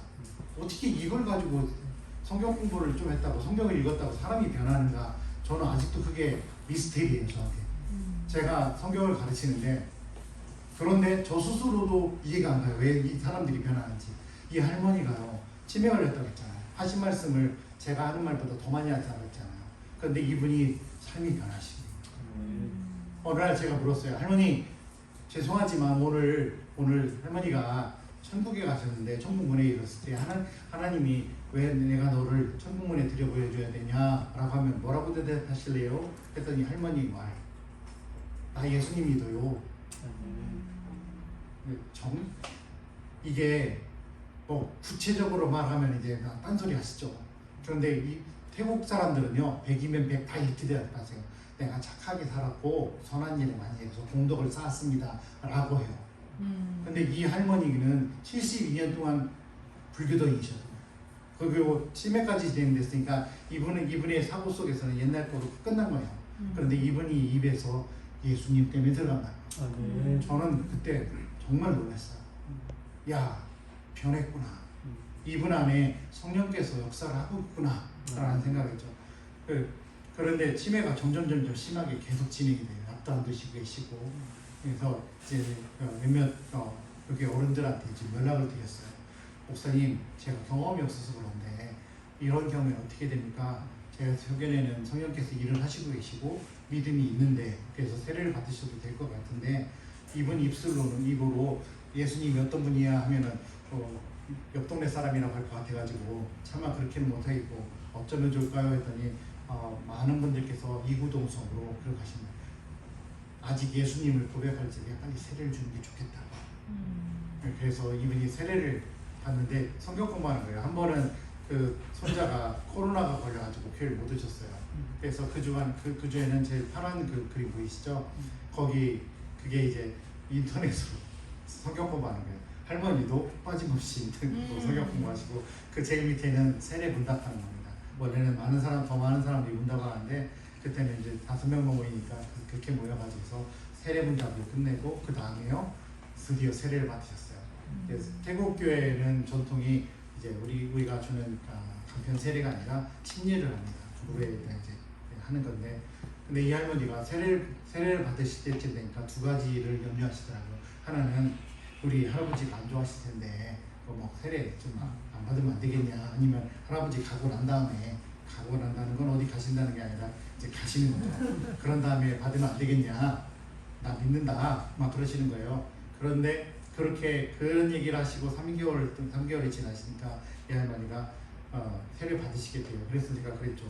어떻게 이걸 가지고 성경 공부를 좀 했다고 성경을 읽었다고 사람이 변하는가 저는 아직도 그게 미스테리예요. 저한테. 제가 성경을 가르치는데 그런데 저 스스로도 이해가 안 가요. 왜 이 사람들이 변하는지. 이 할머니가요. 치매 걸렸다고 했잖아요. 하신 말씀을 제가 하는 말보다 더 많이 하자고 했잖아요. 그런데 이분이 삶이 변하시고 어느 날 제가 물었어요. 할머니 죄송하지만 오늘 할머니가 천국에 가셨는데 천국문에 이르렀을 때 하나님이 왜 내가 너를 천국문에 들여보여줘야 되냐라고 하면 뭐라고 대답하실래요? 했더니 할머니 말 나 예수님 믿어요. 이게 뭐 구체적으로 말하면 이제 딴소리 하시죠. 그런데 이 태국 사람들은요 100이면 100 다 이렇게 대답하세요. 내가 착하게 살았고 선한 일을 많이 해서 공덕을 쌓았습니다 라고 해요. 근데 이 할머니는 72년 동안 불교도이셨어요. 그리고 치매까지 진행됐으니까 이분의 사고 속에서는 옛날 거로 끝난 거예요. 그런데 이분이 입에서 예수님 때문에 들어간다. 저는 그때 정말 놀랐어요. 야, 변했구나. 이분 안에 성령께서 역사를 하고 있구나 라는 생각이죠. 그런데 치매가 점점 심하게 계속 진행이 돼요. 약도 안 드시고 계시고. 그래서 이제 몇몇 여기 어른들한테 지금 연락을 드렸어요. 목사님, 제가 경험이 없어서 그런데 이런 경우에 어떻게 됩니까? 제가 소견에는 성령께서 일을 하시고 계시고 믿음이 있는데 그래서 세례를 받으셔도 될 것 같은데 이분 입으로 예수님이 어떤 분이야 하면은 옆 동네 사람이라고 할 것 같아가지고 차마 그렇게는 못하겠고 어쩌면 좋을까요? 했더니 많은 분들께서 이구동성으로 그렇게 하십니다. 아직 예수님을 고백할 적에 빨리 세례를 주는 게 좋겠다고. 그래서 이분이 세례를 받는데 성경 공부하는 거예요. 한 번은 그 손자가 코로나가 걸려가지고 교회를 못 오셨어요. 그래서 그 주에는 제일 파란 그 그림 보이시죠? 거기 그게 이제 인터넷으로 성경 공부하는 거예요. 할머니도 빠짐없이 인터넷으로 성경 공부하시고 그 제일 밑에는 세례 문답하는 겁니다. 원래는 더 많은 사람들이 문답하는데 그때는 이제 5명 모이니까 그렇게 모여가지고서 세례 문답을 끝내고 그 다음에요 드디어 세례를 받으셨어요. 그래서 태국 교회는 전통이 이제 우리가 주는 간편 세례가 아니라 침례를 합니다. 물에 이제 하는 건데, 근데 이 할머니가 세례를 받으실 때쯤 되니까 두 가지를 염려하시더라고요. 하나는 우리 할아버지가 안 좋아하실 텐데 뭐 세례 좀 안 받으면 안 되겠냐, 아니면 할아버지 가고 난 다는 건 어디 가신다는 게 아니라 이제 가시는 거죠. 그런 다음에 받으면 안 되겠냐, 나 믿는다 막 그러시는 거예요. 그런데 그런 얘기를 하시고 3개월이 지나시니까 이 할머니가 세례 받으시게 돼요. 그래서 제가 그랬죠.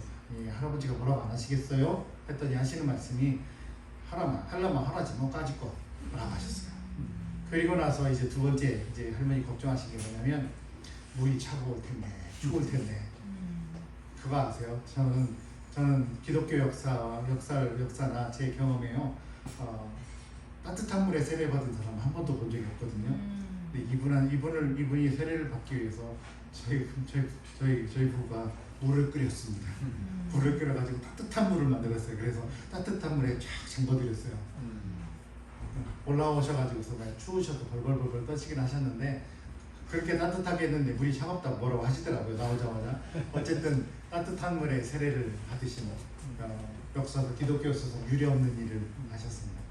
할아버지가 뭐라고 안 하시겠어요? 했더니 하시는 말씀이 하려면 하라지 뭐 까짓 거 라고 하셨어요. 그리고 나서 이제 두 번째 이제 할머니 걱정하시는 게 뭐냐면 물이 차가울 텐데 추울 텐데 그거 아세요? 저는 기독교 역사나 제 경험에요. 따뜻한 물에 세례 받은 사람 한 번도 본 적이 없거든요. 근데 이분이 세례를 받기 위해서 저희 부부가 물을 끓였습니다. 물을 끓여가지고 따뜻한 물을 만들었어요. 그래서 따뜻한 물에 쫙 잠궈드렸어요. 올라오셔가지고서 추우셔서 벌벌벌 떠시긴 하셨는데 그렇게 따뜻하게 했는데 물이 차갑다고 뭐라고 하시더라고요. 나오자마자. 어쨌든 따뜻한 물에 세례를 받으시는 역사도 기독교 역사에서 유례없는 일을 하셨습니다.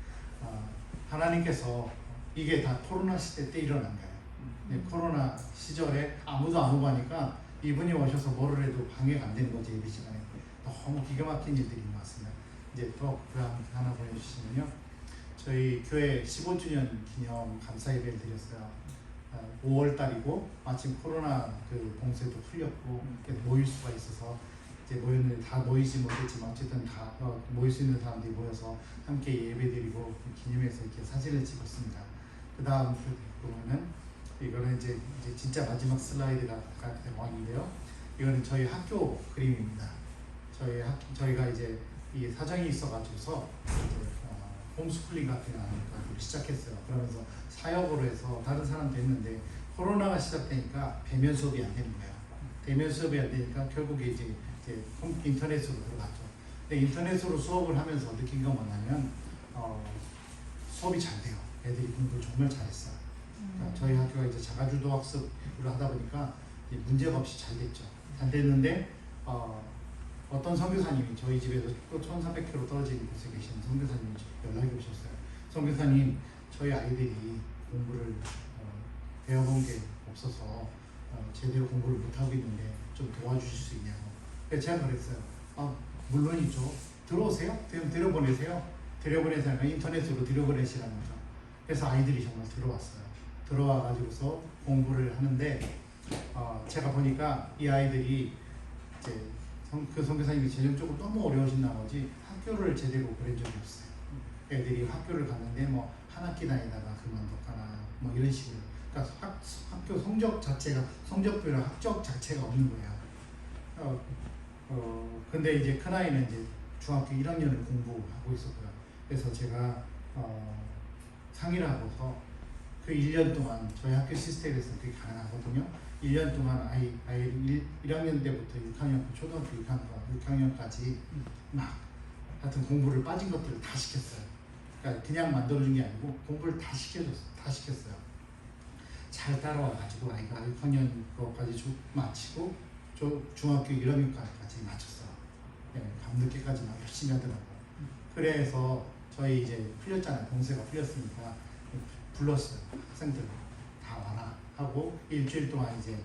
하나님께서 이게 다 코로나 시대 때 일어난 거예요. 코로나 시절에 아무도 안 오고 하니까 이분이 오셔서 뭐를 해도 방해가 안 되는 거지. 예배 시간에 너무 기가 막힌 일들이 나왔습니다. 이제 또 하나 보내주시면요, 저희 교회 15주년 기념 감사 예배를 드렸어요. 5월 달이고 마침 코로나 그 봉쇄도 풀렸고 모일 수가 있어서 이제 모였는데 다 모이지 못했지만 어쨌든 다 모일 수 있는 사람들이 모여서 함께 예배드리고 기념해서 이렇게 사진을 찍었습니다. 그 다음 보면은 이거는 이제 진짜 마지막 슬라이드가 되는데요. 이거는 저희 학교 그림입니다. 저희가 이제 이 사정이 있어가지고서 홈스쿨링 같은 걸 시작했어요. 그러면서 사역으로 해서 다른 사람도 했는데 코로나가 시작되니까 대면 수업이 안 되는 거예요. 대면 수업이 안 되니까 결국에 이제 인터넷으로 들어갔죠. 근데 인터넷으로 수업을 하면서 느낀 건 뭐냐면 수업이 잘 돼요. 애들이 공부를 정말 잘했어요. 그러니까 저희 학교가 이제 자가주도 학습을 하다 보니까 문제가 없이 잘 됐죠. 잘 됐는데 어떤 선교사님이 저희 집에서 또 1,300km 떨어진 곳에 계신 선교사님이 연락이 오셨어요. 선교사님, 저희 아이들이 공부를 배워본 게 없어서 제대로 공부를 못하고 있는데 좀 도와주실 수 있냐고. 그래서 제가 그랬어요. 물론이죠. 들어오세요. 들여보내세요. 들여보내서 인터넷으로 들여보내시라는 거죠. 그래서 아이들이 정말 들어왔어요. 들어와가지고서 공부를 하는데 제가 보니까 이 아이들이 이제 그 선교사님이 재정적으로 너무 어려우신 나머지 학교를 제대로 보낸 적이 없어요. 애들이 학교를 갔는데 뭐 한 학기 다니다가 그만뒀거나 뭐 이런 식으로. 그러니까 학교 성적표나 학적 자체가 없는 거예요. 근데 이제 큰아이는 이제 중학교 1학년을 공부하고 있었고요. 그래서 제가 상의를 하고서 그 1년 동안 저희 학교 시스템에서는 그게 가능하거든요. 1년 동안 아이 1학년 때부터 6학년, 초등학교 6학년까지 막 하여튼 공부를 빠진 것들을 다 시켰어요. 그러니까 그냥 만들어준 게 아니고 공부를 다 시켰어요. 잘 따라와가지고 아이가 6학년 거까지 마치고 중학교 1학년까지 마쳤어요. 네, 밤늦게까지 막 열심히 하더라고요. 그래서 저희 이제 풀렸잖아요. 봉쇄가 풀렸으니까 불렀어요. 학생들 다 와라 하고 일주일 동안 이제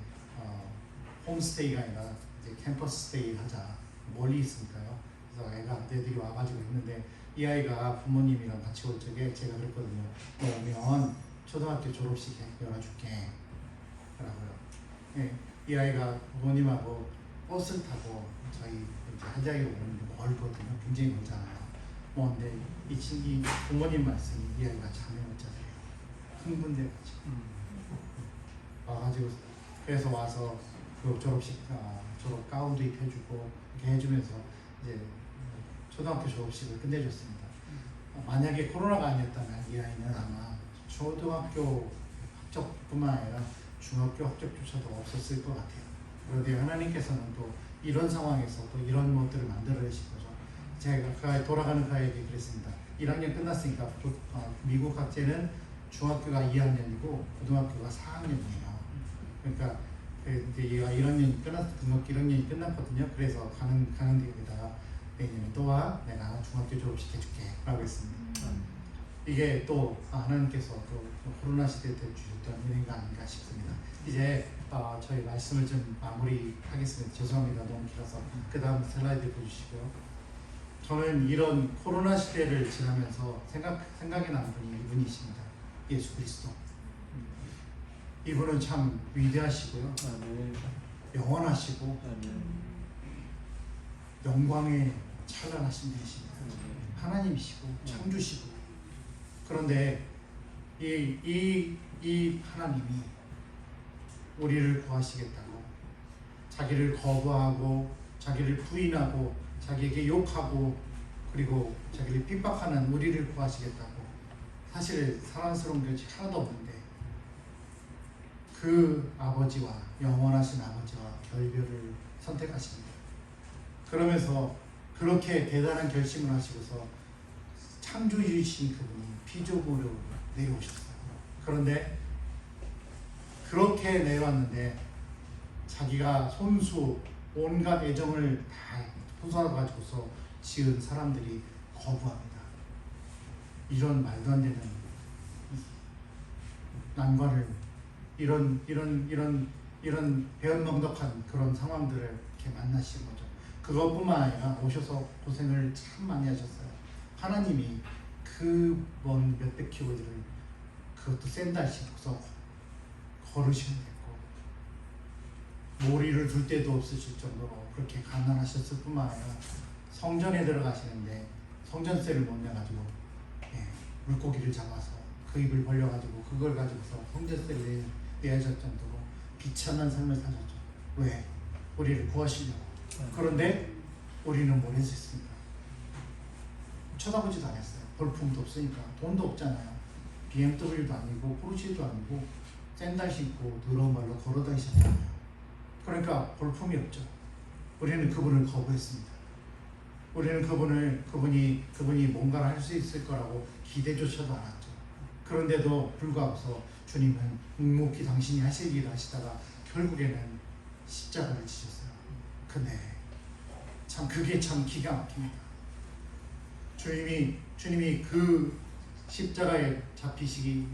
홈스테이가 아니라 이제 캠퍼스 스테이 하자. 멀리 있으니까요. 그래서 애들이 와가지고 했는데 이 아이가 부모님이랑 같이 올 적에 제가 그랬거든요. 너 오면 초등학교 졸업식 열어줄게 라고요. 네, 이 아이가 부모님하고 버스를 타고 저희 이제 한자에 오는 게 멀거든요. 굉장히 멀잖아요. 근데 이 부모님 말씀이 이 아이가 잠이 못 자세요. 흥분돼가지고 와가지고 그래서 와서 그 졸업 가운도 입혀주고 이렇게 해주면서 이제 초등학교 졸업식을 끝내줬습니다. 만약에 코로나가 아니었다면 이 아이는 아마 초등학교 합격뿐만 아니라 중학교 합격조차도 없었을 것 같아요. 그런데 하나님께서는 또 이런 상황에서 또 이런 것들을 만들어내신 거죠. 제가 돌아가는 가에게 그랬습니다. 1학년 끝났으니까 미국 학제는 중학교가 2학년이고 고등학교가 4학년이에요. 그러니까 이제 얘가 1학년이 등록기 1학년이 끝났거든요. 그래서 가는 데에다가 내년에 또와 내가 중학교 졸업식 해줄게 라고 했습니다. 이게 또 하나님께서 또 코로나 시대 때 주셨던 은혜가 아닌가 싶습니다. 이제 저희 말씀을 좀 마무리하겠습니다. 죄송합니다. 너무 길어서. 그 다음 슬라이드 보여주시고요. 저는 이런 코로나 시대를 지나면서 생각이 나는 분이 이분이십니다. 예수 그리스도. 이분은 참 위대하시고요. 영원하시고 영광에 찬란하신 분이십니다. 하나님이시고 창조시고. 그런데 이 하나님이 우리를 구하시겠다고 자기를 거부하고 자기를 부인하고 자기에게 욕하고 그리고 자기를 핍박하는 우리를 구하시겠다고 사실 사랑스러운 것이 하나도 없는데 그 아버지와 영원하신 아버지와 결별을 선택하십니다. 그러면서 그렇게 대단한 결심을 하시고서 창조주이신 그분이 피조물로 내려오셨어요. 그런데 그렇게 내려왔는데 자기가 손수 온갖 애정을 다 쏟아가지고서 지은 사람들이 거부합니다. 이런 말도 안 되는 난관을 이런 배은망덕한 그런 상황들을 이렇게 만나신 거죠. 그것뿐만 아니라 오셔서 고생을 참 많이 하셨어요. 하나님이 그 먼 몇백 킬로미터를 그것도 샌들 신고서 걸으시면 됐고 모리를 둘 데도 없으실 정도로 그렇게 가난하셨을 뿐만 아니라 성전에 들어가시는데 성전세를 못 내가지고 물고기를 잡아서 그 입을 벌려가지고 그걸 가지고서 성전세를 내야 할 정도로 비참한 삶을 사셨죠. 왜? 우리를 구하시려고. 그런데 우리는 뭘 했습니까? 쳐다보지도 않았어요. 볼품도 없으니까. 돈도 없잖아요. BMW도 아니고 포르쉐도 아니고 샌들 신고 더러운 발로 걸어 다니셨잖아요. 그러니까 볼품이 없죠. 우리는 그분을 거부했습니다. 우리는 그분이 뭔가를 할 수 있을 거라고 기대조차도 않았죠. 그런데도 불구하고서 주님은 묵묵히 당신이 하실 일을 하시다가 결국에는 십자가를 지셨어요. 근데 참 그게 참 기가 막힙니다. 주님이 그 십자가에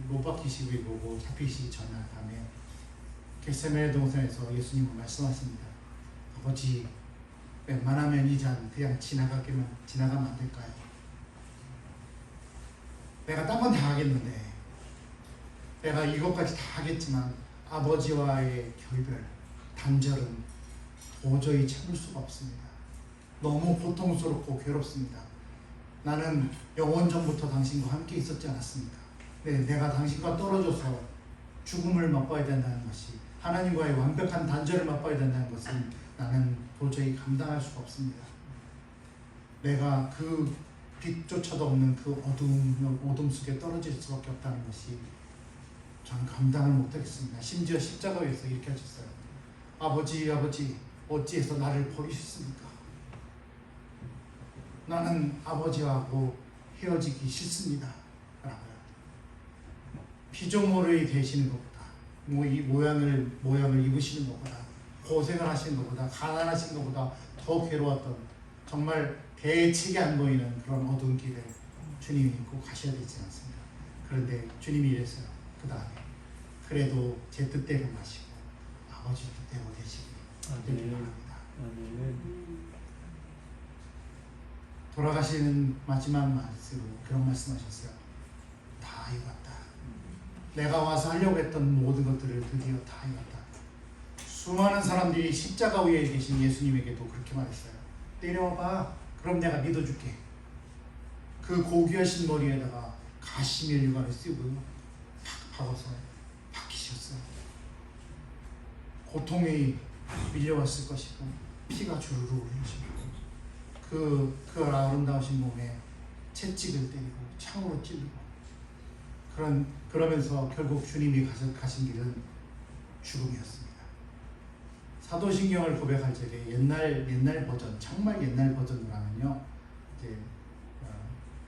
못 박히시기 보고 잡히시기 전날 밤에 겟세마네 동산에서 예수님은 말씀하십니다. 아버지, 웬만하면 이 잔 그냥 지나가면 안 될까요? 내가 딴 건 다 하겠는데 내가 이것까지 다 하겠지만 아버지와의 결별, 단절은 도저히 참을 수가 없습니다. 너무 고통스럽고 괴롭습니다. 나는 영원 전부터 당신과 함께 있었지 않았습니까? 내가 당신과 떨어져서 죽음을 맛봐야 된다는 것이, 하나님과의 완벽한 단절을 맛봐야 된다는 것은 나는 도저히 감당할 수가 없습니다. 내가 그 빛조차도 없는 그 어둠 속에 떨어질 수밖에 없다는 것이 저는 감당을 못하겠습니다. 심지어 십자가에서 이렇게 하셨어요. 아버지 어찌해서 나를 버리셨습니까? 나는 아버지하고 헤어지기 싫습니다. 라고요. 피조물이 되시는 것보다 이 모양을 입으시는 것보다 고생을 하시는 것보다 가난하신 것보다 더 괴로웠던 정말 대책이 안 보이는 그런 어두운 길을 주님이 꼭 가셔야 되지 않습니까? 그런데 주님이 이랬어요. 그 다음에 그래도 제 뜻대로 마시고 아버지 뜻대로 되시기 바랍니다. 돌아가시는 마지막 말씀으로 그런 말씀하셨어요. 다 이뤘다. 내가 와서 하려고 했던 모든 것들을 드디어 다 이뤘다. 수많은 사람들이 십자가 위에 계신 예수님에게도 그렇게 말했어요. 내려와봐. 그럼 내가 믿어줄게. 그 고귀하신 머리에다가 가시면류관을 쓰고 팍 박아서 박히셨어요. 고통이 밀려왔을 것이고 피가 주르르 흘리시고 그 아름다우신 몸에 채찍을 때리고 창으로 찔리고 그러면서 결국 주님이 가신 길은 죽음이었습니다. 사도신경을 고백할 적에 옛날 버전, 정말 옛날 버전으로 하면요, 이제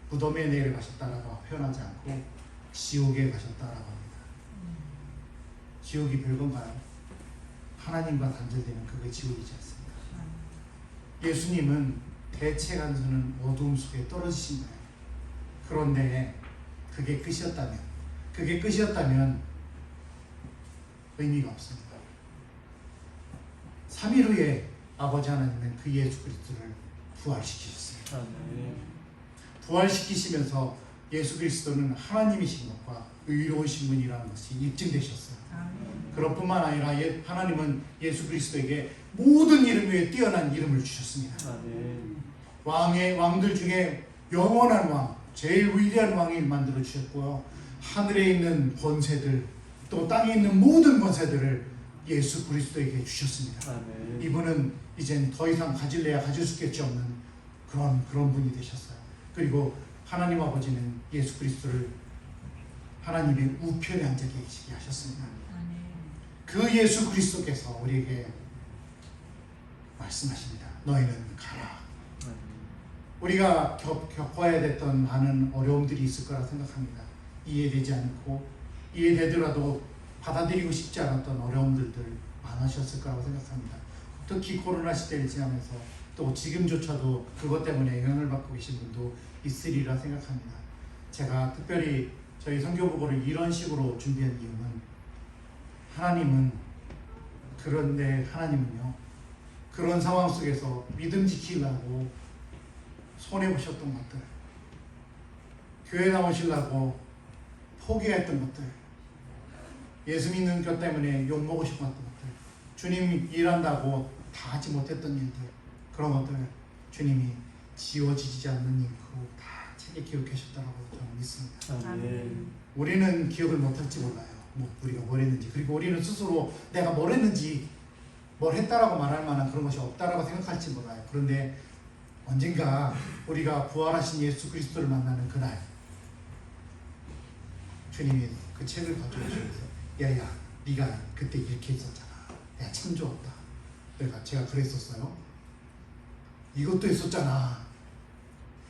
무덤에 내려가셨다라고 표현하지 않고 지옥에 가셨다라고 합니다. 지옥이 별건가요? 하나님과 단절되는 그게 지옥이지 않습니까? 예수님은 대체 간수는 어두움 속에 떨어지신 거예요. 그런데 그게 끝이었다면 의미가 없습니다. 3일 후에 아버지 하나님은 그 예수 그리스도를 부활시키셨어요. 부활시키시면서 예수 그리스도는 하나님이신 것과 의로우신 분이라는 것이 입증되셨어요. 그것뿐만 아니라 하나님은 예수 그리스도에게 모든 이름 위에 뛰어난 이름을 주셨습니다. 왕들 중에 영원한 왕, 제일 위대한 왕을 만들어 주셨고요. 하늘에 있는 권세들, 또 땅에 있는 모든 권세들을 예수 그리스도에게 주셨습니다. 이분은 이젠 더 이상 가질래야 가질 수밖에 없는 그런 분이 되셨어요. 그리고 하나님 아버지는 예수 그리스도를 하나님의 우편에 앉아 계시게 하셨습니다. 그 예수 그리스도께서 우리에게 말씀하십니다. 너희는 가라. 우리가 겪어야 됐던 많은 어려움들이 있을 거라 생각합니다. 이해되지 않고 이해되더라도 받아들이고 싶지 않았던 어려움들을 많으셨을 거라고 생각합니다. 특히 코로나 시대를 지나면서 또 지금조차도 그것 때문에 영향을 받고 계신 분도 있으리라 생각합니다. 제가 특별히 저희 선교보고를 이런 식으로 준비한 이유는 하나님은요 그런 상황 속에서 믿음 지키려고 손해보셨던 것들, 교회 나오시려고 포기했던 것들, 예수 믿는 것 때문에 욕먹으셨던 것들, 주님 일한다고 다 하지 못했던 일들, 그런 것들 주님이 지워지지 않는 일고 다 책에 기록하셨다고 저는 믿습니다. 우리는 기억을 못할지 몰라요. 우리가 뭘 했는지. 그리고 우리는 스스로 내가 뭘 했는지, 뭘 했다라고 말할 만한 그런 것이 없다라고 생각할지 몰라요. 그런데 언젠가 우리가 부활하신 예수 그리스도를 만나는 그날 주님이 그 책을 가져오시면서 야야 네가 그때 이렇게 했었잖아. 내가 참 좋았다. 제가 그랬었어요. 이것도 했었잖아.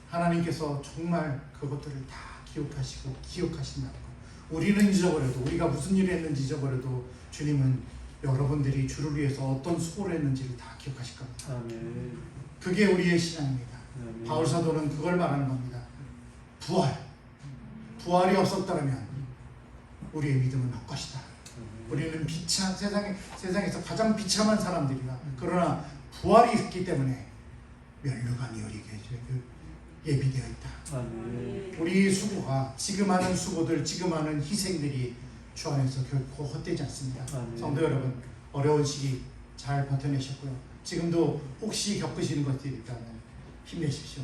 하나님께서 정말 그것들을 다 기억하시고 기억하신다는 거. 우리는 잊어버려도, 우리가 무슨 일을 했는지 잊어버려도 주님은 여러분들이 주를 위해서 어떤 수고를 했는지를 다 기억하실 겁니다. 그게 우리의 신앙입니다. 바울 사도는 그걸 말하는 겁니다. 부활이 없었다면 우리의 믿음은 헛것이다. 우리는 세상에서 가장 비참한 사람들이다. 그러나 부활이 있기 때문에 면류관이 우리에게 예비되어 있다. 우리의 수고가, 지금 하는 수고들, 지금 하는 희생들이 주 안에서 결코 헛되지 않습니다. 성도 여러분, 어려운 시기 잘 버텨내셨고요. 지금도 혹시 겪으시는 것들이 있다면 힘내십시오.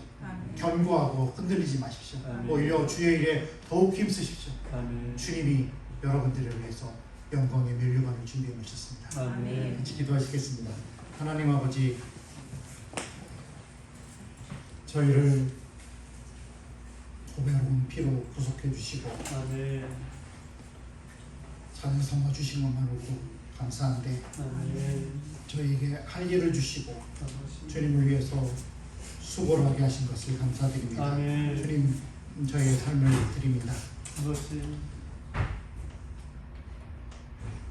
견고하고 흔들리지 마십시오. 오히려 주의 일에 더욱 힘쓰십시오. 주님이 여러분들을 위해서 영광의 면류관을 준비해 놓으셨습니다. 같이 기도하시겠습니다. 하나님 아버지, 저희를 보배로운 피로 구속해 주시고 자녀 삼아 주신 것만으로도 감사한데 저희에게 할 일을 주시고 주님을 위해서 수고를 하게 하신 것을 감사드립니다. 주님, 저희의 삶을 드립니다.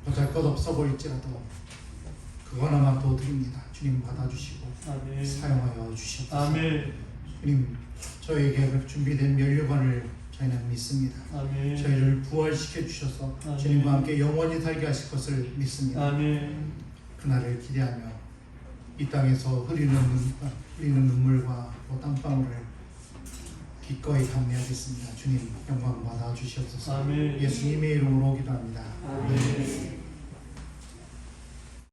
보잘것없어 보일지라도 그거나마 더 드립니다. 주님 받아주시고 사용하여 주시옵소서. 주님, 저에게 준비된 면류관을 저희는 믿습니다. 저희를 부활시켜 주셔서 주님과 함께 영원히 살게 하실 것을 믿습니다. 그날을 기대하며 이 땅에서 흐리는 눈물과 땀방울을 기꺼이 감내하겠습니다. 주님, 영광 받아 주시옵소서. 예수님의 이름으로 기도합니다. 아멘.